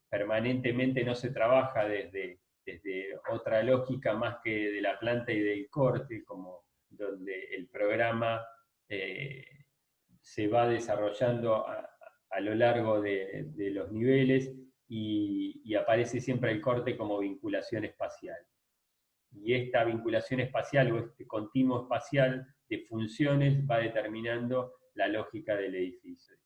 permanentemente no se trabaja desde otra lógica más que de la planta y del corte, como donde el programa se va desarrollando a lo largo de los niveles y aparece siempre el corte como vinculación espacial. Y esta vinculación espacial o este continuo espacial de funciones va determinando la lógica del edificio.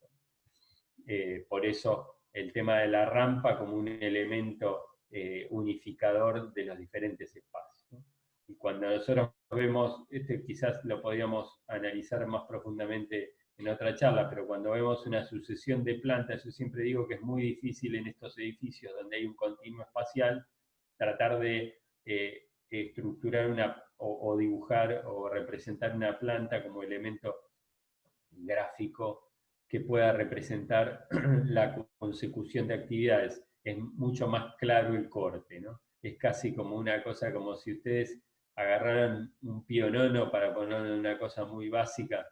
Por eso el tema de la rampa como un elemento unificador de los diferentes espacios, ¿no? Y cuando nosotros vemos, quizás lo podríamos analizar más profundamente en otra charla, pero cuando vemos una sucesión de plantas, yo siempre digo que es muy difícil en estos edificios donde hay un continuo espacial tratar de estructurar o dibujar o representar una planta como elemento gráfico que pueda representar la consecución de actividades. Es mucho más claro el corte, ¿no? Es casi como una cosa, como si ustedes agarraran un pionono, para poner una cosa muy básica,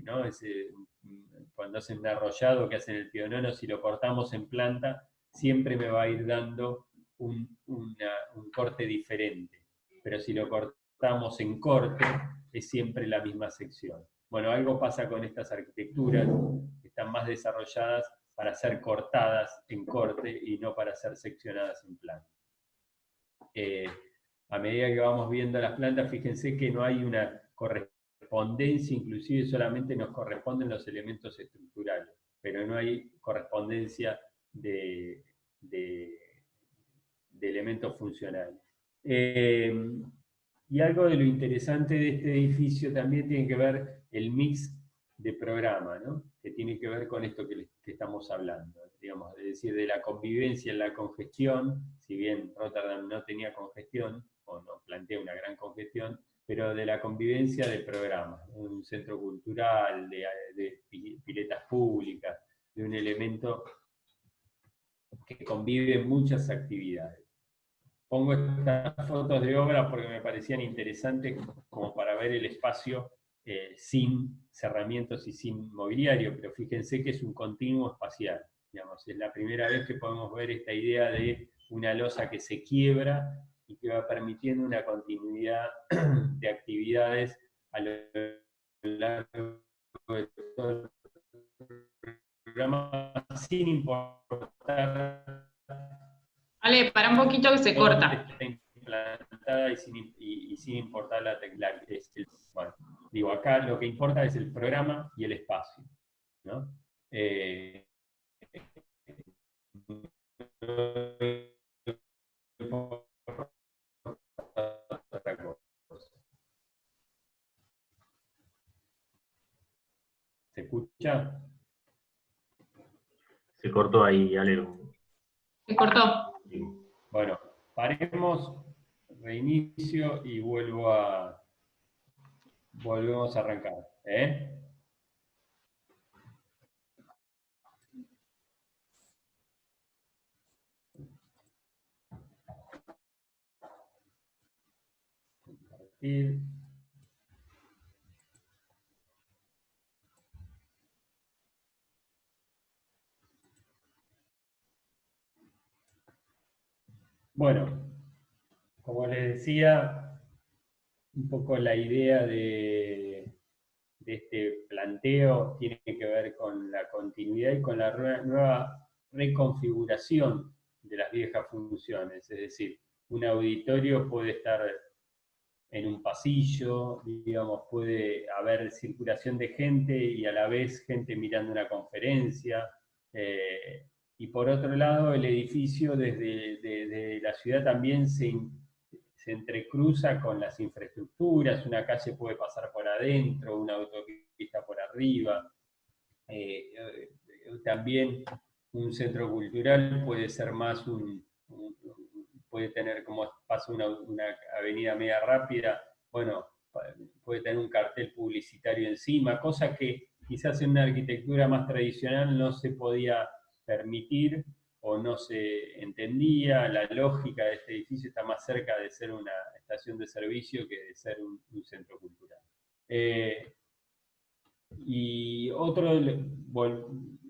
¿no? Cuando hacen un arrollado que hacen el pionono, si lo cortamos en planta, siempre me va a ir dando un corte diferente. Pero si lo cortamos en corte, es siempre la misma sección. Bueno, algo pasa con estas arquitecturas, que están más desarrolladas para ser cortadas en corte y no para ser seccionadas en planta. A medida que vamos viendo las plantas, fíjense que no hay una correspondencia, inclusive solamente nos corresponden los elementos estructurales, pero no hay correspondencia de elementos funcionales. Y algo de lo interesante de este edificio también tiene que ver el mix de programa, ¿no? Que tiene que ver con esto que estamos hablando, digamos, es decir, de la convivencia en la congestión, si bien Rotterdam no tenía congestión, o no plantea una gran congestión, pero de la convivencia de programas, un centro cultural, de piletas públicas, de un elemento que convive en muchas actividades. Pongo estas fotos de obra porque me parecían interesantes como para ver el espacio sin cerramientos y sin mobiliario, pero fíjense que es un continuo espacial. Digamos, es la primera vez que podemos ver esta idea de una losa que se quiebra y que va permitiendo una continuidad de actividades a lo largo de todo el programa, sin importar. Ale, para un poquito que se corta. Está implantada y sin importar la tecla. Bueno, digo, acá lo que importa es el programa y el espacio, ¿no? ¿Se escucha? Se cortó ahí, Ale. Se cortó. Bueno, paremos, reinicio y volvemos a arrancar. Compartir. Bueno, como les decía, un poco la idea de este planteo tiene que ver con la continuidad y con la nueva reconfiguración de las viejas funciones. Es decir, un auditorio puede estar en un pasillo, digamos, puede haber circulación de gente y a la vez gente mirando una conferencia. Y por otro lado, el edificio desde la ciudad también se entrecruza con las infraestructuras, una calle puede pasar por adentro, una autopista por arriba. También un centro cultural puede ser más puede tener, como pasa una avenida media rápida, bueno, puede tener un cartel publicitario encima, cosa que quizás en una arquitectura más tradicional no se podía permitir o no se entendía. La lógica de este edificio está más cerca de ser una estación de servicio que de ser un centro cultural. Y otro,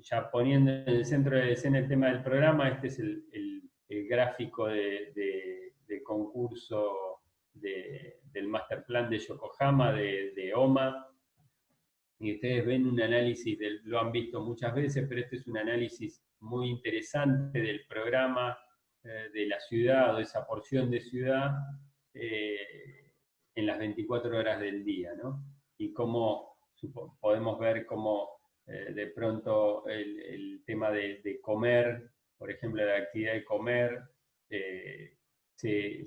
ya poniendo en el centro de escena el tema del programa, este es el gráfico de concurso del Master Plan de Yokohama, de OMA, y ustedes ven un análisis, lo han visto muchas veces, pero este es un análisis muy interesante del programa de la ciudad, o de esa porción de ciudad, en las 24 horas del día, ¿no? Y cómo podemos ver cómo de pronto el tema de comer, por ejemplo, la actividad de comer, se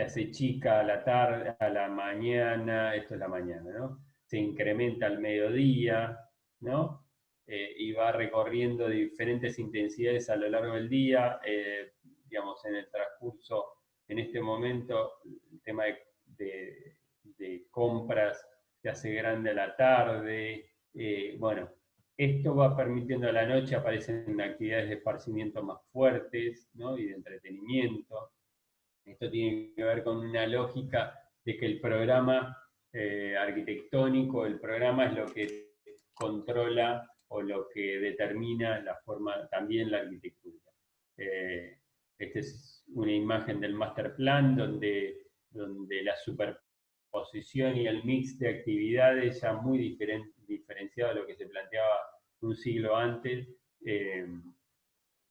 hace chica a la tarde, a la mañana, esto es la mañana, ¿no? Se incrementa al mediodía, ¿no? Y va recorriendo diferentes intensidades a lo largo del día, digamos, en el transcurso, en este momento, el tema de compras se hace grande a la tarde, bueno, esto va permitiendo a la noche, aparecen actividades de esparcimiento más fuertes, ¿no? Y de entretenimiento. Esto tiene que ver con una lógica de que el programa arquitectónico, el programa es lo que controla o lo que determina la forma, también la arquitectura. Esta es una imagen del master plan donde la superposición y el mix de actividades ya muy diferenciado de lo que se planteaba un siglo antes,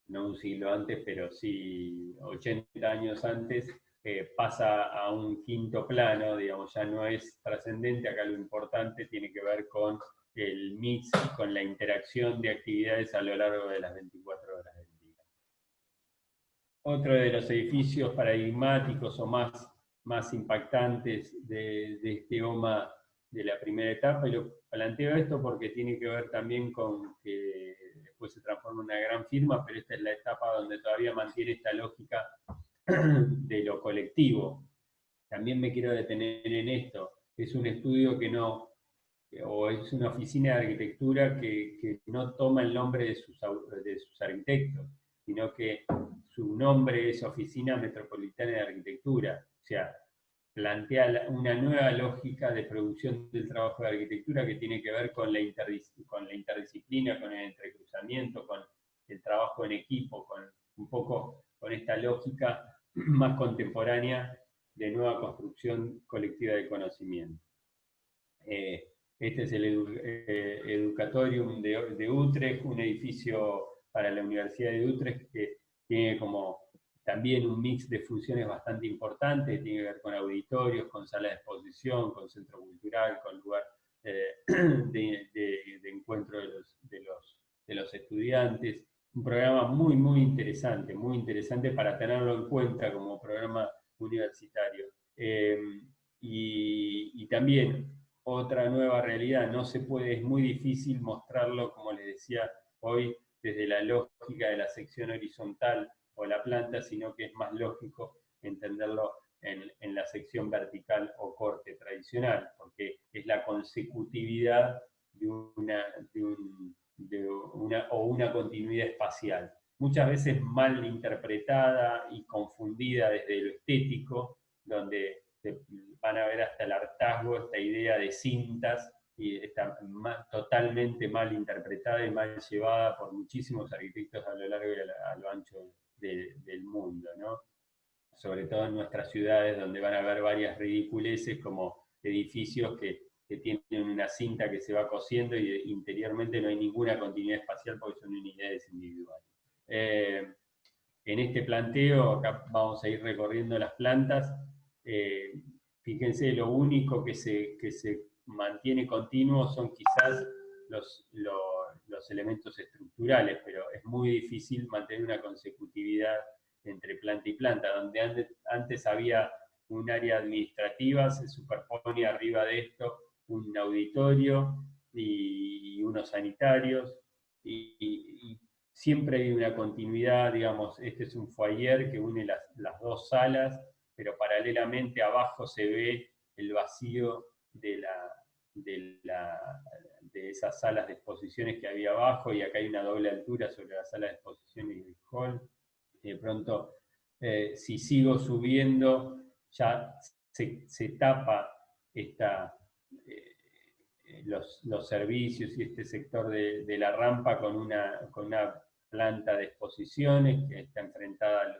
no un siglo antes, pero sí 80 años antes, pasa a un quinto plano, digamos, ya no es trascendente, acá lo importante tiene que ver con el mix, con la interacción de actividades a lo largo de las 24 horas del día. Otro de los edificios paradigmáticos o más impactantes de este OMA de la primera etapa, y lo planteo esto porque tiene que ver también con que después se transforma en una gran firma, pero esta es la etapa donde todavía mantiene esta lógica de lo colectivo. También me quiero detener en esto. Es un estudio que no, o es una oficina de arquitectura que no toma el nombre de sus arquitectos, sino que su nombre es Oficina Metropolitana de Arquitectura. O sea, plantea una nueva lógica de producción del trabajo de arquitectura que tiene que ver con la interdisciplina, con el entrecruzamiento, con el trabajo en equipo, un poco con esta lógica más contemporánea de nueva construcción colectiva del conocimiento. Este es el Educatorium de Utrecht, un edificio para la Universidad de Utrecht que tiene como también un mix de funciones bastante importantes, tiene que ver con auditorios, con sala de exposición, con centro cultural, con lugar de encuentro de los estudiantes. Un programa muy interesante para tenerlo en cuenta como programa universitario. Y también otra nueva realidad, es muy difícil mostrarlo, como les decía hoy, desde la lógica de la sección horizontal o la planta, sino que es más lógico entenderlo en la sección vertical o corte tradicional, porque es la consecutividad de una continuidad espacial. Muchas veces mal interpretada y confundida desde lo estético, donde van a ver hasta el hartazgo, esta idea de cintas, y está totalmente mal interpretada y mal llevada por muchísimos arquitectos a lo largo y a lo ancho del mundo, ¿no? Sobre todo en nuestras ciudades, donde van a haber varias ridiculeces como edificios que tienen una cinta que se va cosiendo y interiormente no hay ninguna continuidad espacial porque son unidades individuales. En este planteo, acá vamos a ir recorriendo las plantas. Fíjense, lo único que se mantiene continuo son quizás los elementos estructurales, pero es muy difícil mantener una consecutividad entre planta y planta. Donde antes había un área administrativa, se superpone arriba de esto un auditorio y unos sanitarios, y siempre hay una continuidad, digamos, este es un foyer que une las dos salas, pero paralelamente abajo se ve el vacío de esas salas de exposiciones que había abajo, y acá hay una doble altura sobre la sala de exposiciones y el hall. De pronto, si sigo subiendo, ya se tapa los servicios y este sector de la rampa con una planta de exposiciones que está enfrentada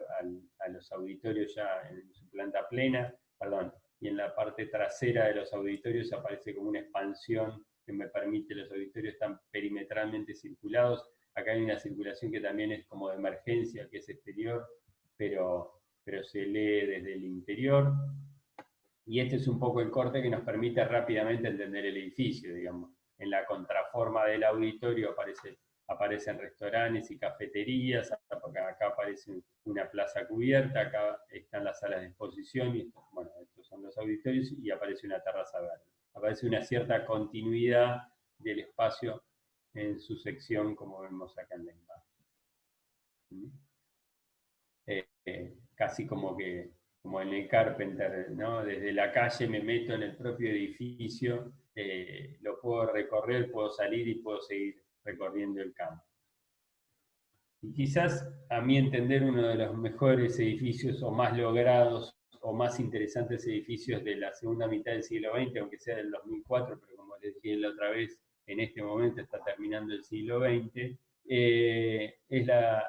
a los auditorios ya en su planta plena, y en la parte trasera de los auditorios aparece como una expansión que me permite, los auditorios están perimetralmente circulados. Acá hay una circulación que también es como de emergencia, que es exterior, pero se lee desde el interior. Y este es un poco el corte que nos permite rápidamente entender el edificio, digamos. En la contraforma del auditorio aparecen restaurantes y cafeterías, acá aparece una plaza cubierta, acá están las salas de exposición, y estos son los auditorios, y aparece una terraza verde. Aparece una cierta continuidad del espacio en su sección, como vemos acá en la imagen. Casi como en el Carpenter, ¿no? Desde la calle me meto en el propio edificio, lo puedo recorrer, puedo salir y puedo seguir recorriendo el campo. Y quizás, a mi entender, uno de los mejores edificios o más logrados o más interesantes edificios de la segunda mitad del siglo XX, aunque sea del 2004, pero como les dije la otra vez, en este momento está terminando el siglo XX, es la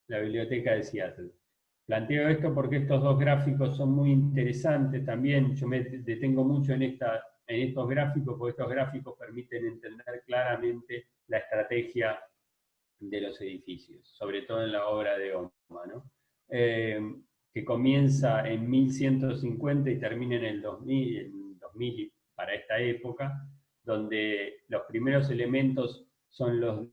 Biblioteca de Seattle. Planteo esto porque estos dos gráficos son muy interesantes también. Yo me detengo mucho en estos gráficos, porque estos gráficos permiten entender claramente la estrategia de los edificios, sobre todo en la obra de Oma, ¿no? Que comienza en 1150 y termina en el 2000 para esta época, donde los primeros elementos son los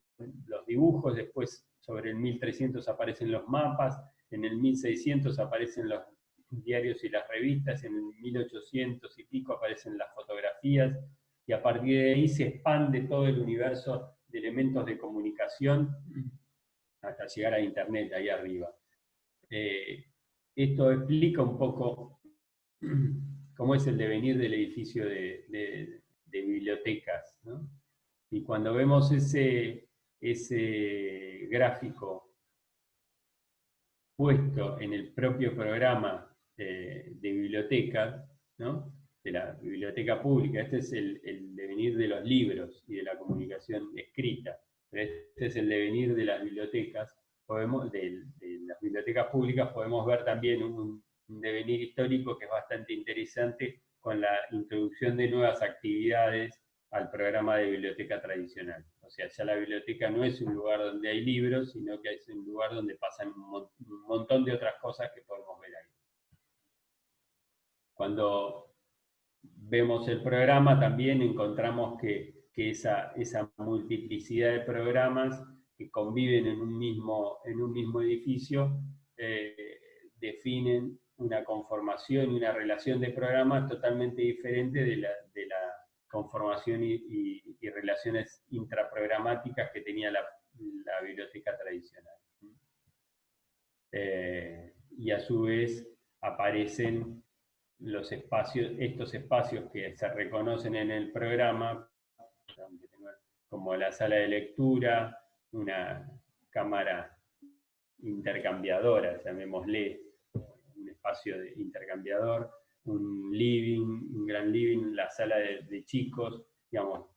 dibujos, después sobre el 1300 aparecen los mapas, en el 1600 aparecen los diarios y las revistas, en el 1800 y pico aparecen las fotografías, y a partir de ahí se expande todo el universo de elementos de comunicación hasta llegar a Internet, ahí arriba. Esto explica un poco cómo es el devenir del edificio de bibliotecas, ¿no? Y cuando vemos ese gráfico puesto en el propio programa de biblioteca, ¿no? De la biblioteca pública, este es el devenir de los libros y de la comunicación escrita, pero este es el devenir de las bibliotecas, de las bibliotecas públicas. Podemos ver también un devenir histórico que es bastante interesante, con la introducción de nuevas actividades al programa de biblioteca tradicional. O sea, ya la biblioteca no es un lugar donde hay libros, sino que es un lugar donde pasan un montón de otras cosas que podemos ver ahí. Cuando vemos el programa también encontramos que esa multiplicidad de programas que conviven en un mismo edificio definen una conformación y una relación de programas totalmente diferente de la conformación y relaciones intraprogramáticas que tenía la biblioteca tradicional. Y a su vez aparecen estos espacios que se reconocen en el programa, como la sala de lectura, una cámara intercambiadora, llamémosle, un espacio intercambiador, un living, un gran living, la sala de chicos, digamos,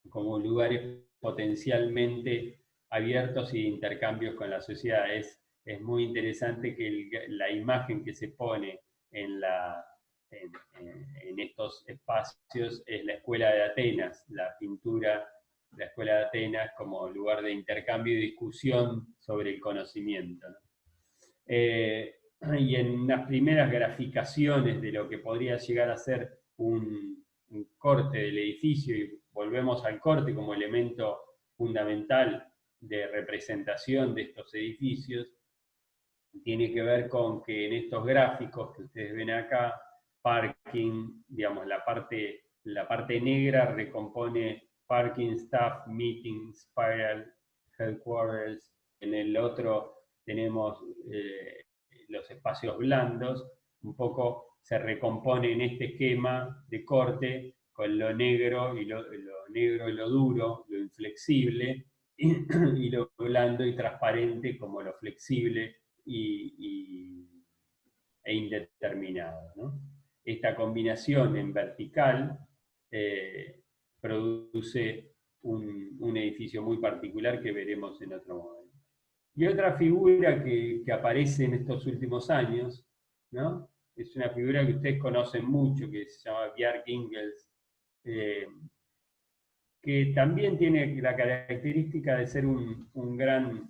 como lugares potencialmente abiertos y de intercambios con la sociedad. Es muy interesante que la imagen que se pone en la en estos espacios es la Escuela de Atenas, la pintura, la Escuela de Atenas como lugar de intercambio y discusión sobre el conocimiento, ¿no? Y en las primeras graficaciones de lo que podría llegar a ser un corte del edificio, y volvemos al corte como elemento fundamental de representación de estos edificios, tiene que ver con que en estos gráficos que ustedes ven acá, parking, digamos, la parte negra recompone parking, staff, meeting, spiral, headquarters. En el otro tenemos los espacios blandos, un poco se recompone en este esquema de corte con lo negro y lo negro y lo duro, lo inflexible, y lo blando y transparente como lo flexible e indeterminado, ¿no? Esta combinación en vertical produce un edificio muy particular que veremos en otro momento. Y otra figura que aparece en estos últimos años, ¿no? Es una figura que ustedes conocen mucho, que se llama Bjarke Ingels, que también tiene la característica de ser un gran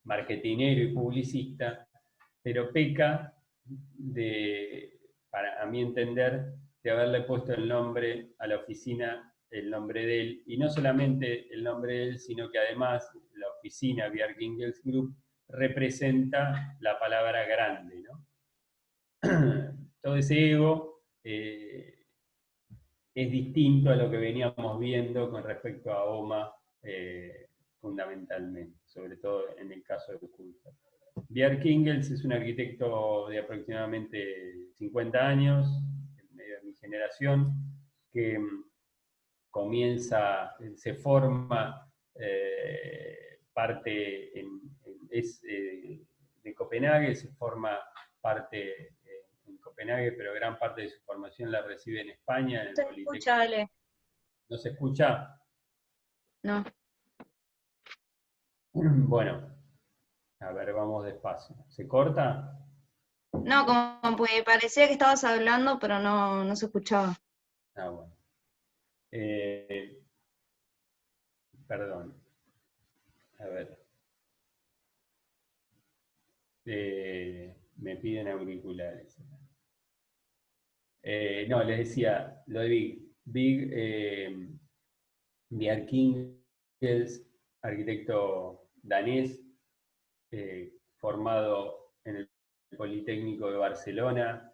marketinero y publicista, pero peca a mi entender, de haberle puesto el nombre a la oficina, el nombre de él, y no solamente el nombre de él, sino que además la oficina Bjarke Ingels Group representa la palabra grande, ¿no? Todo ese ego es distinto a lo que veníamos viendo con respecto a OMA, fundamentalmente, sobre todo en el caso de Coulthard. Bjarke Ingels es un arquitecto de aproximadamente 50 años, en medio de mi generación, que se forma parte es de Copenhague, se forma parte en Copenhague, pero gran parte de su formación la recibe en España. En el Politécnico. Escucha, Ale. ¿No se escucha? No. Bueno, a ver, vamos despacio. ¿Se corta? No, como pues parecía que estabas hablando, pero no se escuchaba. Ah, bueno. Perdón. A ver. Me piden auriculares. No, les decía, lo de Bjarke Ingels, arquitecto danés, formado en el Politécnico de Barcelona,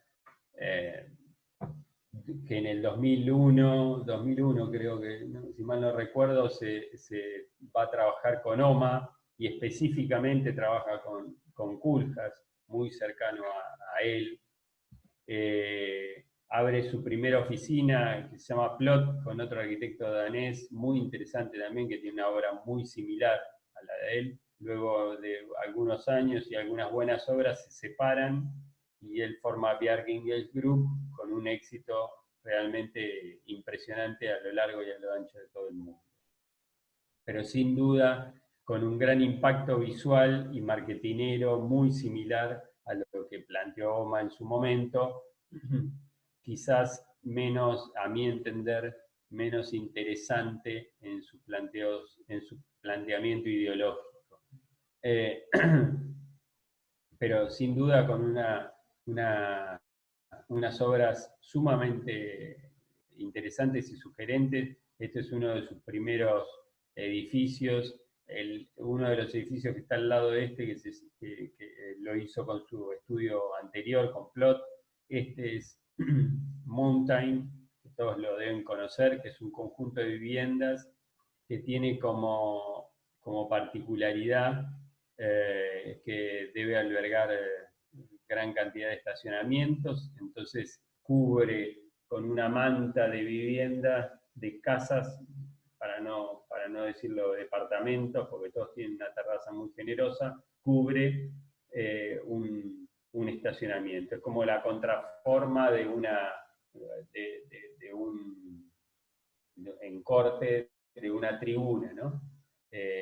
que en el 2001 creo que, no, si mal no recuerdo, se va a trabajar con OMA, y específicamente trabaja con Coulthard, muy cercano a él. Abre su primera oficina que se llama Plot, con otro arquitecto danés muy interesante también, que tiene una obra muy similar a la de él. Luego de algunos años y algunas buenas obras se separan, y él forma Bjarke Ingels Group con un éxito realmente impresionante a lo largo y a lo ancho de todo el mundo. Pero sin duda con un gran impacto visual y marketinero muy similar a lo que planteó OMA en su momento, quizás menos, a mi entender, menos interesante en sus planteos, en su planteamiento ideológico. Pero sin duda con unas obras sumamente interesantes y sugerentes. Este es uno de sus primeros edificios, uno de los edificios que está al lado de este, que lo hizo con su estudio anterior, con Plot. Este es Mountain, que todos lo deben conocer, que es un conjunto de viviendas que tiene como particularidad que debe albergar gran cantidad de estacionamientos, entonces cubre con una manta de viviendas, de casas, para no decirlo departamentos, porque todos tienen una terraza muy generosa, cubre un estacionamiento. Es como la contraforma de un encorte de una tribuna, ¿no?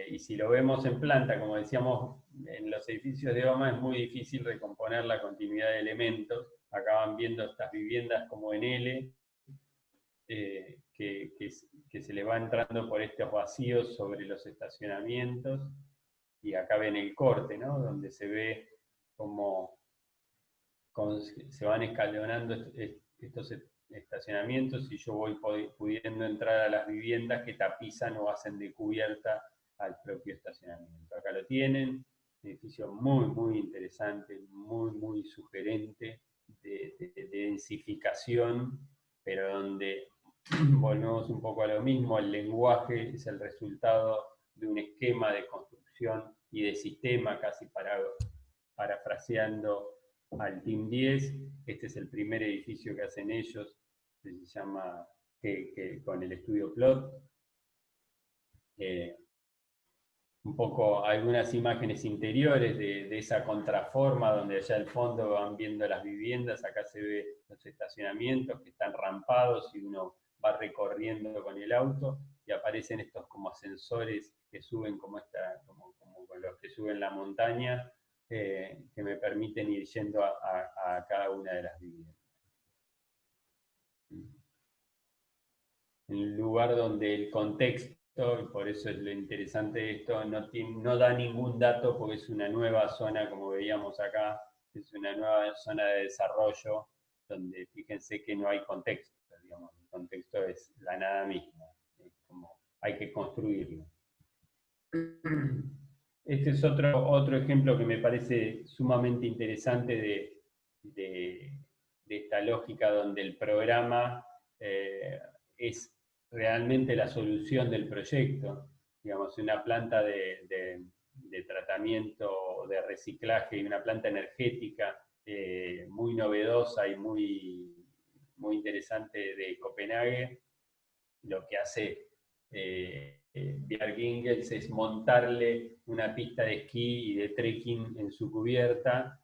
Y si lo vemos en planta, como decíamos en los edificios de OMA es muy difícil recomponer la continuidad de elementos. Acaban viendo estas viviendas como en L, que se le va entrando por estos vacíos sobre los estacionamientos, y acá ven el corte, ¿no? Donde se ve cómo se van escalonando estos estacionamientos, y yo voy pudiendo entrar a las viviendas que tapizan o hacen de cubierta al propio estacionamiento. Acá lo tienen, un edificio muy, muy interesante, muy, muy sugerente de densificación, pero donde volvemos un poco a lo mismo. El lenguaje es el resultado de un esquema de construcción y de sistema, casi parafraseando al Team 10. Este es el primer edificio que hacen ellos, que se llama, con el estudio Plot. Un poco algunas imágenes interiores de esa contraforma, donde allá al fondo van viendo las viviendas. Acá se ve los estacionamientos que están rampados y uno va recorriendo con el auto, y aparecen estos como ascensores que suben como con los que suben la montaña, que me permiten ir yendo a cada una de las viviendas. En un lugar donde el contexto, y por eso es lo interesante de esto, no da ningún dato, porque es una nueva zona, como veíamos acá, es una nueva zona de desarrollo, donde fíjense que no hay contexto, digamos, el contexto es la nada misma, es como hay que construirlo. Este es otro ejemplo que me parece sumamente interesante de esta lógica donde el programa es realmente la solución del proyecto. Digamos, una planta de tratamiento, de reciclaje, y una planta energética muy novedosa y muy, muy interesante de Copenhague. Lo que hace Bjarke Ingels es montarle una pista de esquí y de trekking en su cubierta,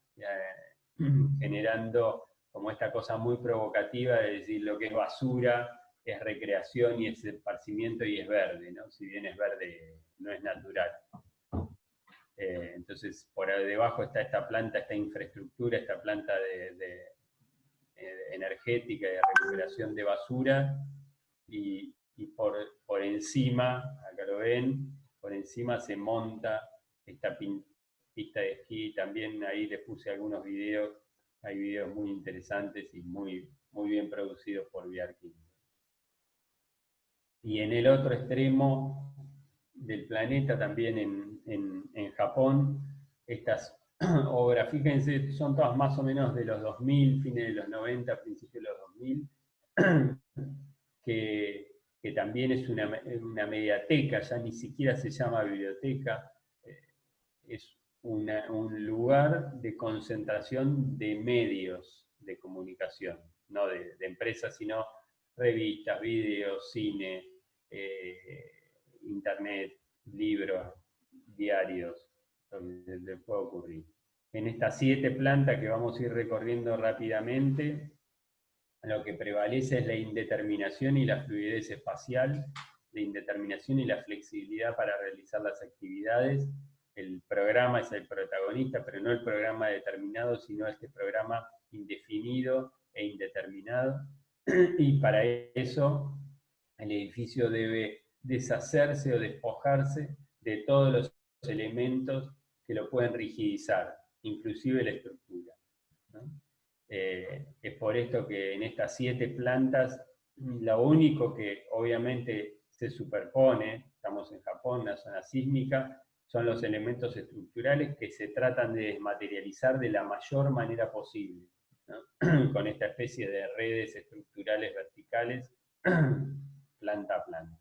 generando como esta cosa muy provocativa de decir lo que es basura es recreación y es esparcimiento y es verde, ¿no? Si bien es verde, no es natural. Entonces, por debajo está esta planta, esta infraestructura, esta planta energética y de recuperación de basura, y por encima, acá lo ven, por encima se monta esta pista de esquí. También ahí les puse algunos videos, hay videos muy interesantes y muy, muy bien producidos por Bjarke. Y en el otro extremo del planeta, también en Japón, estas obras, fíjense, son todas más o menos de los 2000, fines de los 90, principios de los 2000, que también es una mediateca, ya ni siquiera se llama biblioteca, es un lugar de concentración de medios de comunicación, no de empresas, sino revistas, videos, cine, internet, libros, diarios, donde les puede ocurrir. En estas 7 plantas que vamos a ir recorriendo rápidamente, lo que prevalece es la indeterminación y la fluidez espacial, la indeterminación y la flexibilidad para realizar las actividades. El programa es el protagonista, pero no el programa determinado, sino este programa indefinido e indeterminado. Y para eso el edificio debe deshacerse o despojarse de todos los elementos que lo pueden rigidizar, inclusive la estructura, ¿no? Es por esto que en estas 7 plantas, lo único que obviamente se superpone, estamos en Japón, una zona sísmica, son los elementos estructurales que se tratan de desmaterializar de la mayor manera posible, ¿no? Con esta especie de redes estructurales verticales, planta a planta.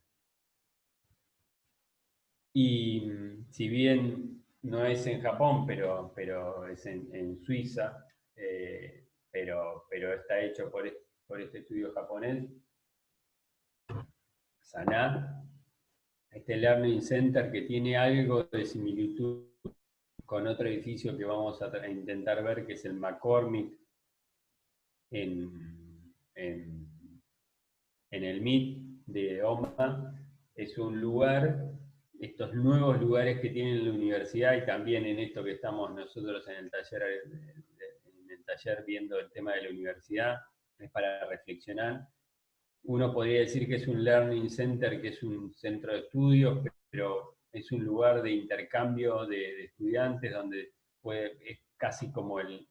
Y si bien no es en Japón, pero es en Suiza, pero está hecho por este estudio japonés, Saná, este Learning Center, que tiene algo de similitud con otro edificio que vamos a intentar ver, que es el McCormick en el MIT de OMA. Es un lugar estos nuevos lugares que tiene la universidad, y también en esto que estamos nosotros en el taller viendo el tema de la universidad, es para reflexionar. Uno podría decir que es un learning center, que es un centro de estudios, pero es un lugar de intercambio de estudiantes, donde es casi como el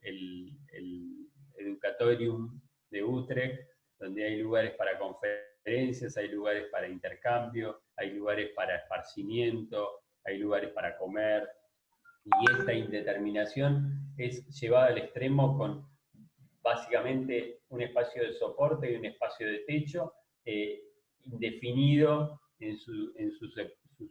educatorium de Utrecht, donde hay lugares para conferencias, hay lugares para intercambio, hay lugares para esparcimiento, hay lugares para comer, y esta indeterminación es llevada al extremo con básicamente un espacio de soporte y un espacio de techo indefinido en su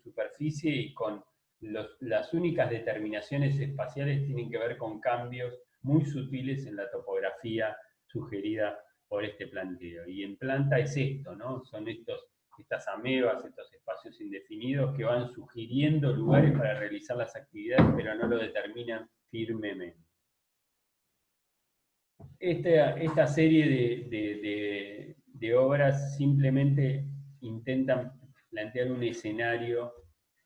superficie, y con las únicas determinaciones espaciales tienen que ver con cambios muy sutiles en la topografía sugerida por este planteo. Y en planta es esto, ¿no? Son estas amebas, estos espacios indefinidos que van sugiriendo lugares para realizar las actividades, pero no lo determinan firmemente. Esta serie de obras simplemente intentan plantear un escenario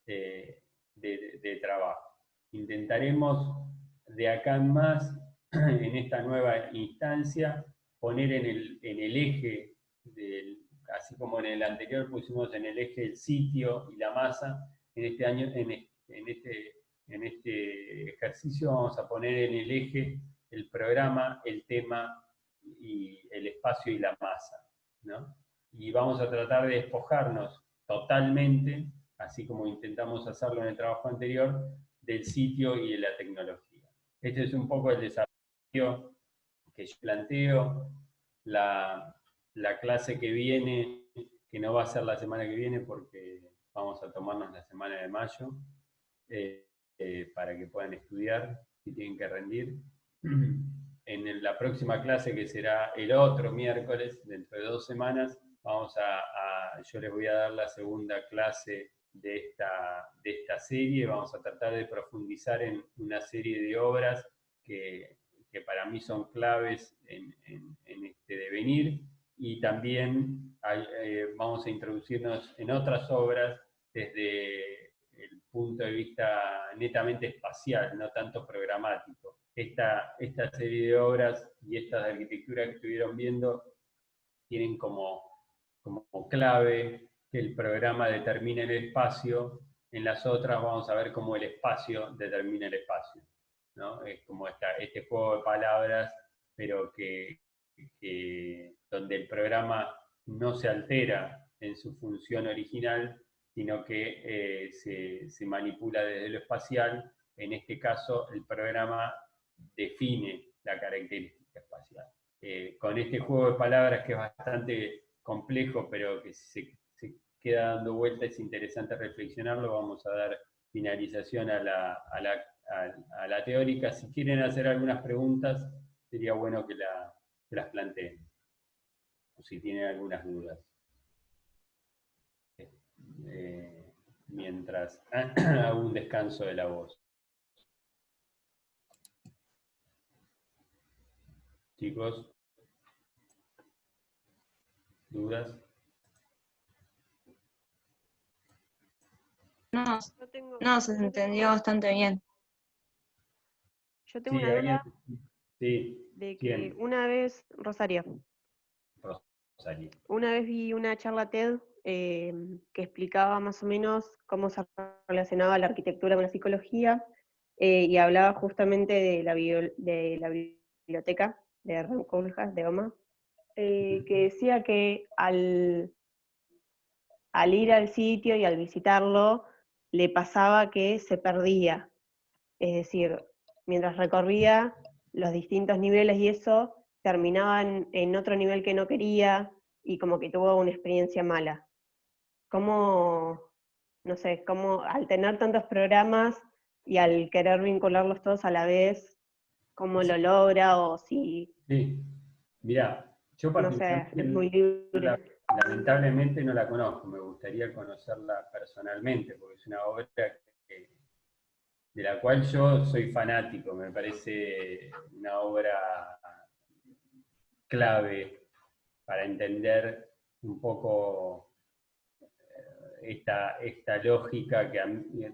de trabajo. Intentaremos de acá en más, en esta nueva instancia, poner en el eje, así como en el anterior pusimos en el eje el sitio y la masa, en este ejercicio vamos a poner en el eje el programa, el tema y el espacio y la masa, ¿no? Y vamos a tratar de despojarnos totalmente, así como intentamos hacerlo en el trabajo anterior, del sitio y de la tecnología. Este es un poco el desafío que yo planteo. La clase que viene, que no va a ser la semana que viene porque vamos a tomarnos la semana de mayo, para que puedan estudiar si tienen que rendir. En la próxima clase, que será el otro miércoles, dentro de 2 semanas, yo les voy a dar la segunda clase de esta serie. Vamos a tratar de profundizar en una serie de obras que para mí son claves en este devenir, y también vamos a introducirnos en otras obras desde el punto de vista netamente espacial, no tanto programático. Esta serie de obras y estas de arquitectura que estuvieron viendo tienen como clave que el programa determina el espacio. En las otras vamos a ver cómo el espacio determina el espacio, ¿no? Es como este juego de palabras, pero donde el programa no se altera en su función original, sino que se manipula desde lo espacial. En este caso, el programa define la característica espacial. Con este juego de palabras, que es bastante complejo, pero que se queda dando vuelta, es interesante reflexionarlo, vamos a dar finalización a la teórica. Si quieren hacer algunas preguntas, sería bueno que las planteen, o si tienen algunas dudas. Mientras hago un descanso de la voz. Chicos, ¿dudas? No, se entendió bastante bien. Yo tengo Sí, una duda sí. de que ¿Quién? una vez, Rosario, una vez vi una charla TED que explicaba más o menos cómo se relacionaba la arquitectura con la psicología, y hablaba justamente de la biblioteca de Ram Koolhaas, de OMA, que decía que al ir al sitio y al visitarlo, le pasaba que se perdía. Es decir, mientras recorría los distintos niveles y eso, terminaban en otro nivel que no quería, y como que tuvo una experiencia mala. ¿Cómo, no sé, cómo al tener tantos programas y al querer vincularlos todos a la vez, cómo lo logra, o si, Sí, mirá, yo no sé, es muy libre? lamentablemente no la conozco, me gustaría conocerla personalmente, porque es una obra de la cual yo soy fanático, me parece una obra clave para entender un poco esta lógica que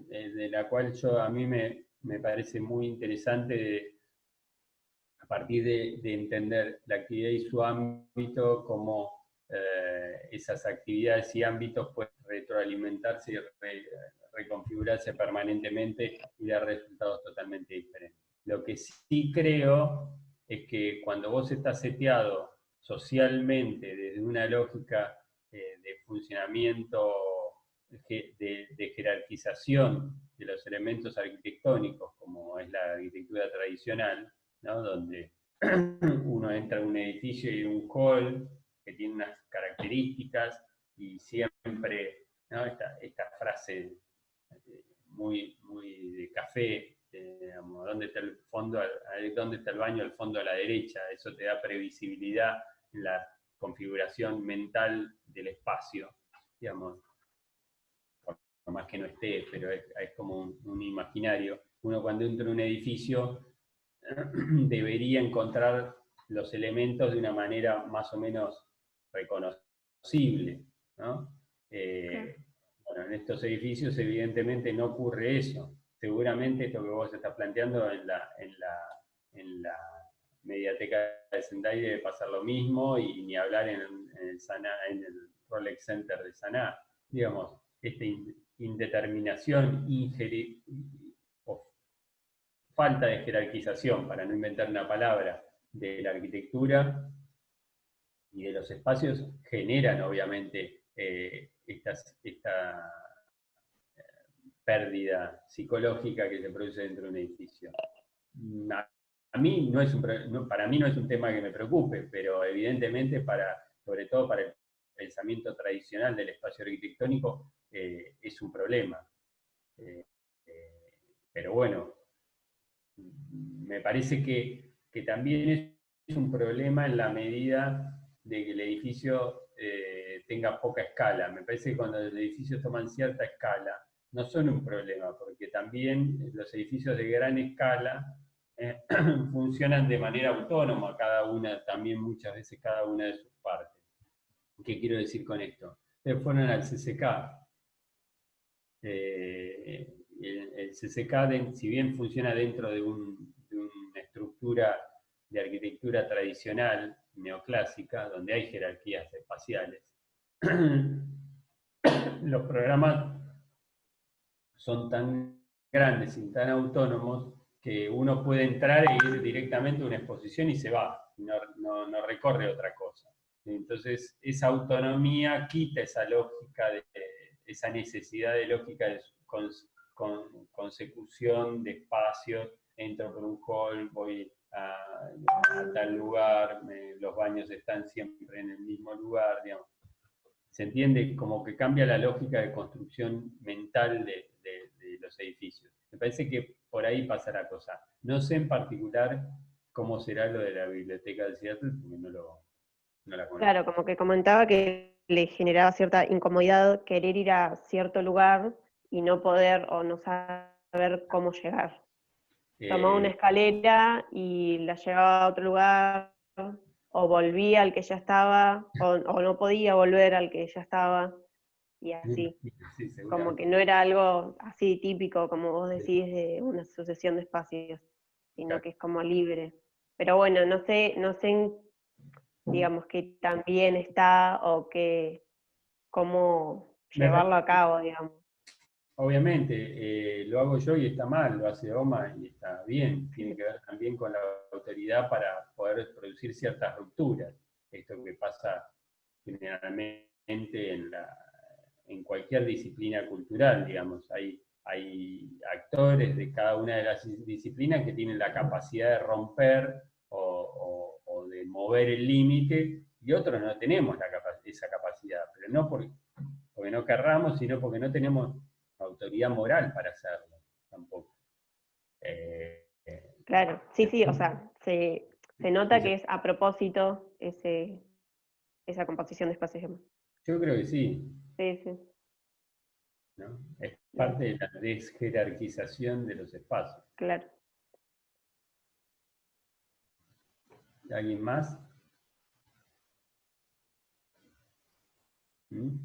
de la cual a mí me parece muy interesante a partir de entender la actividad y su ámbito, como esas actividades y ámbitos pueden retroalimentarse y reconfigurarse permanentemente y dar resultados totalmente diferentes. Lo que sí creo es que cuando vos estás seteado socialmente desde una lógica de funcionamiento, de jerarquización de los elementos arquitectónicos, como es la arquitectura tradicional, ¿no? Donde uno entra en un edificio y un hall que tiene unas características y siempre, ¿no? esta frase muy de café, digamos, ¿dónde está el fondo? ¿Dónde está el baño? Al fondo a la derecha. Eso te da previsibilidad en la configuración mental del espacio, digamos, por más que no esté, pero es como un imaginario. Uno cuando entra en un edificio debería encontrar los elementos de una manera más o menos reconocible, ¿no? Bueno, en estos edificios evidentemente no ocurre eso. Seguramente esto que vos estás planteando en la Mediateca de Sendai debe pasar lo mismo, y ni hablar en el Rolex Center de Saná. Digamos, esta indeterminación, o falta de jerarquización, para no inventar una palabra, de la arquitectura y de los espacios, generan obviamente esta pérdida psicológica que se produce dentro de un edificio. A mí para mí no es un tema que me preocupe, pero evidentemente sobre todo para el pensamiento tradicional del espacio arquitectónico es un problema. Pero bueno, me parece que también es un problema en la medida de que el edificio tenga poca escala. Me parece que cuando los edificios toman cierta escala, no son un problema, porque también los edificios de gran escala funcionan de manera autónoma, también muchas veces cada una de sus partes. ¿Qué quiero decir con esto? Ustedes fueron al CCK. El CCK, si bien funciona dentro de una estructura de arquitectura tradicional, neoclásica, donde hay jerarquías espaciales, los programas son tan grandes y tan autónomos que uno puede entrar e ir directamente a una exposición y se va, no recorre otra cosa. Entonces, esa autonomía quita esa lógica, esa necesidad de lógica de consecución de espacios. Entro por un hall, voy a tal lugar, los baños están siempre en el mismo lugar, digamos. ¿Se entiende? Como que cambia la lógica de construcción mental de los edificios. Me parece que por ahí pasa la cosa. No sé en particular cómo será lo de la biblioteca de Seattle, porque no la conozco. Claro, como que comentaba que le generaba cierta incomodidad querer ir a cierto lugar y no poder o no saber cómo llegar. Tomaba una escalera y la llevaba a otro lugar, o volvía al que ya estaba, o no podía volver al que ya estaba, y así. Sí, Como que no era algo así típico, como vos decís, de una sucesión de espacios, sino Claro. que es como libre. Pero bueno, no sé digamos, que también está, o cómo llevarlo a cabo, digamos. Obviamente, lo hago yo y está mal, lo hace OMA y está bien. Tiene que ver también con la autoridad para poder producir ciertas rupturas. Esto que pasa generalmente en cualquier disciplina cultural, digamos. Hay actores de cada una de las disciplinas que tienen la capacidad de romper o de mover el límite, y otros no tenemos esa capacidad, pero no porque no querramos, sino porque no tenemos autoridad moral para hacerlo, tampoco. Claro, sí, o sea, se nota que es a propósito esa composición de espacios. Yo creo que sí, Sí. ¿no? Es parte de la desjerarquización de los espacios. Claro. ¿Alguien más? ¿Mm?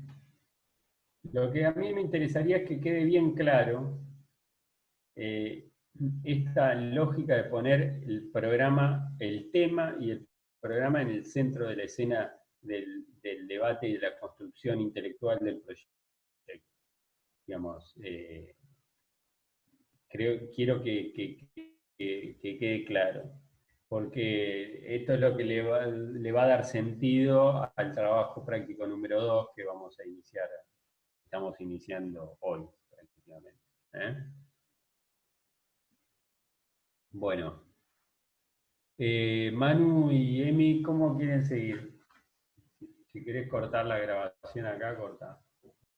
Lo que a mí me interesaría es que quede bien claro esta lógica de poner el programa, el tema y el programa en el centro de la escena del debate y de la construcción intelectual del proyecto. Digamos, quiero que quede claro, porque esto es lo que le va a dar sentido al trabajo práctico número 2 que vamos a iniciar, estamos iniciando hoy prácticamente. Bueno, Manu y Emi, ¿cómo quieren seguir? Si querés cortar la grabación acá, corta.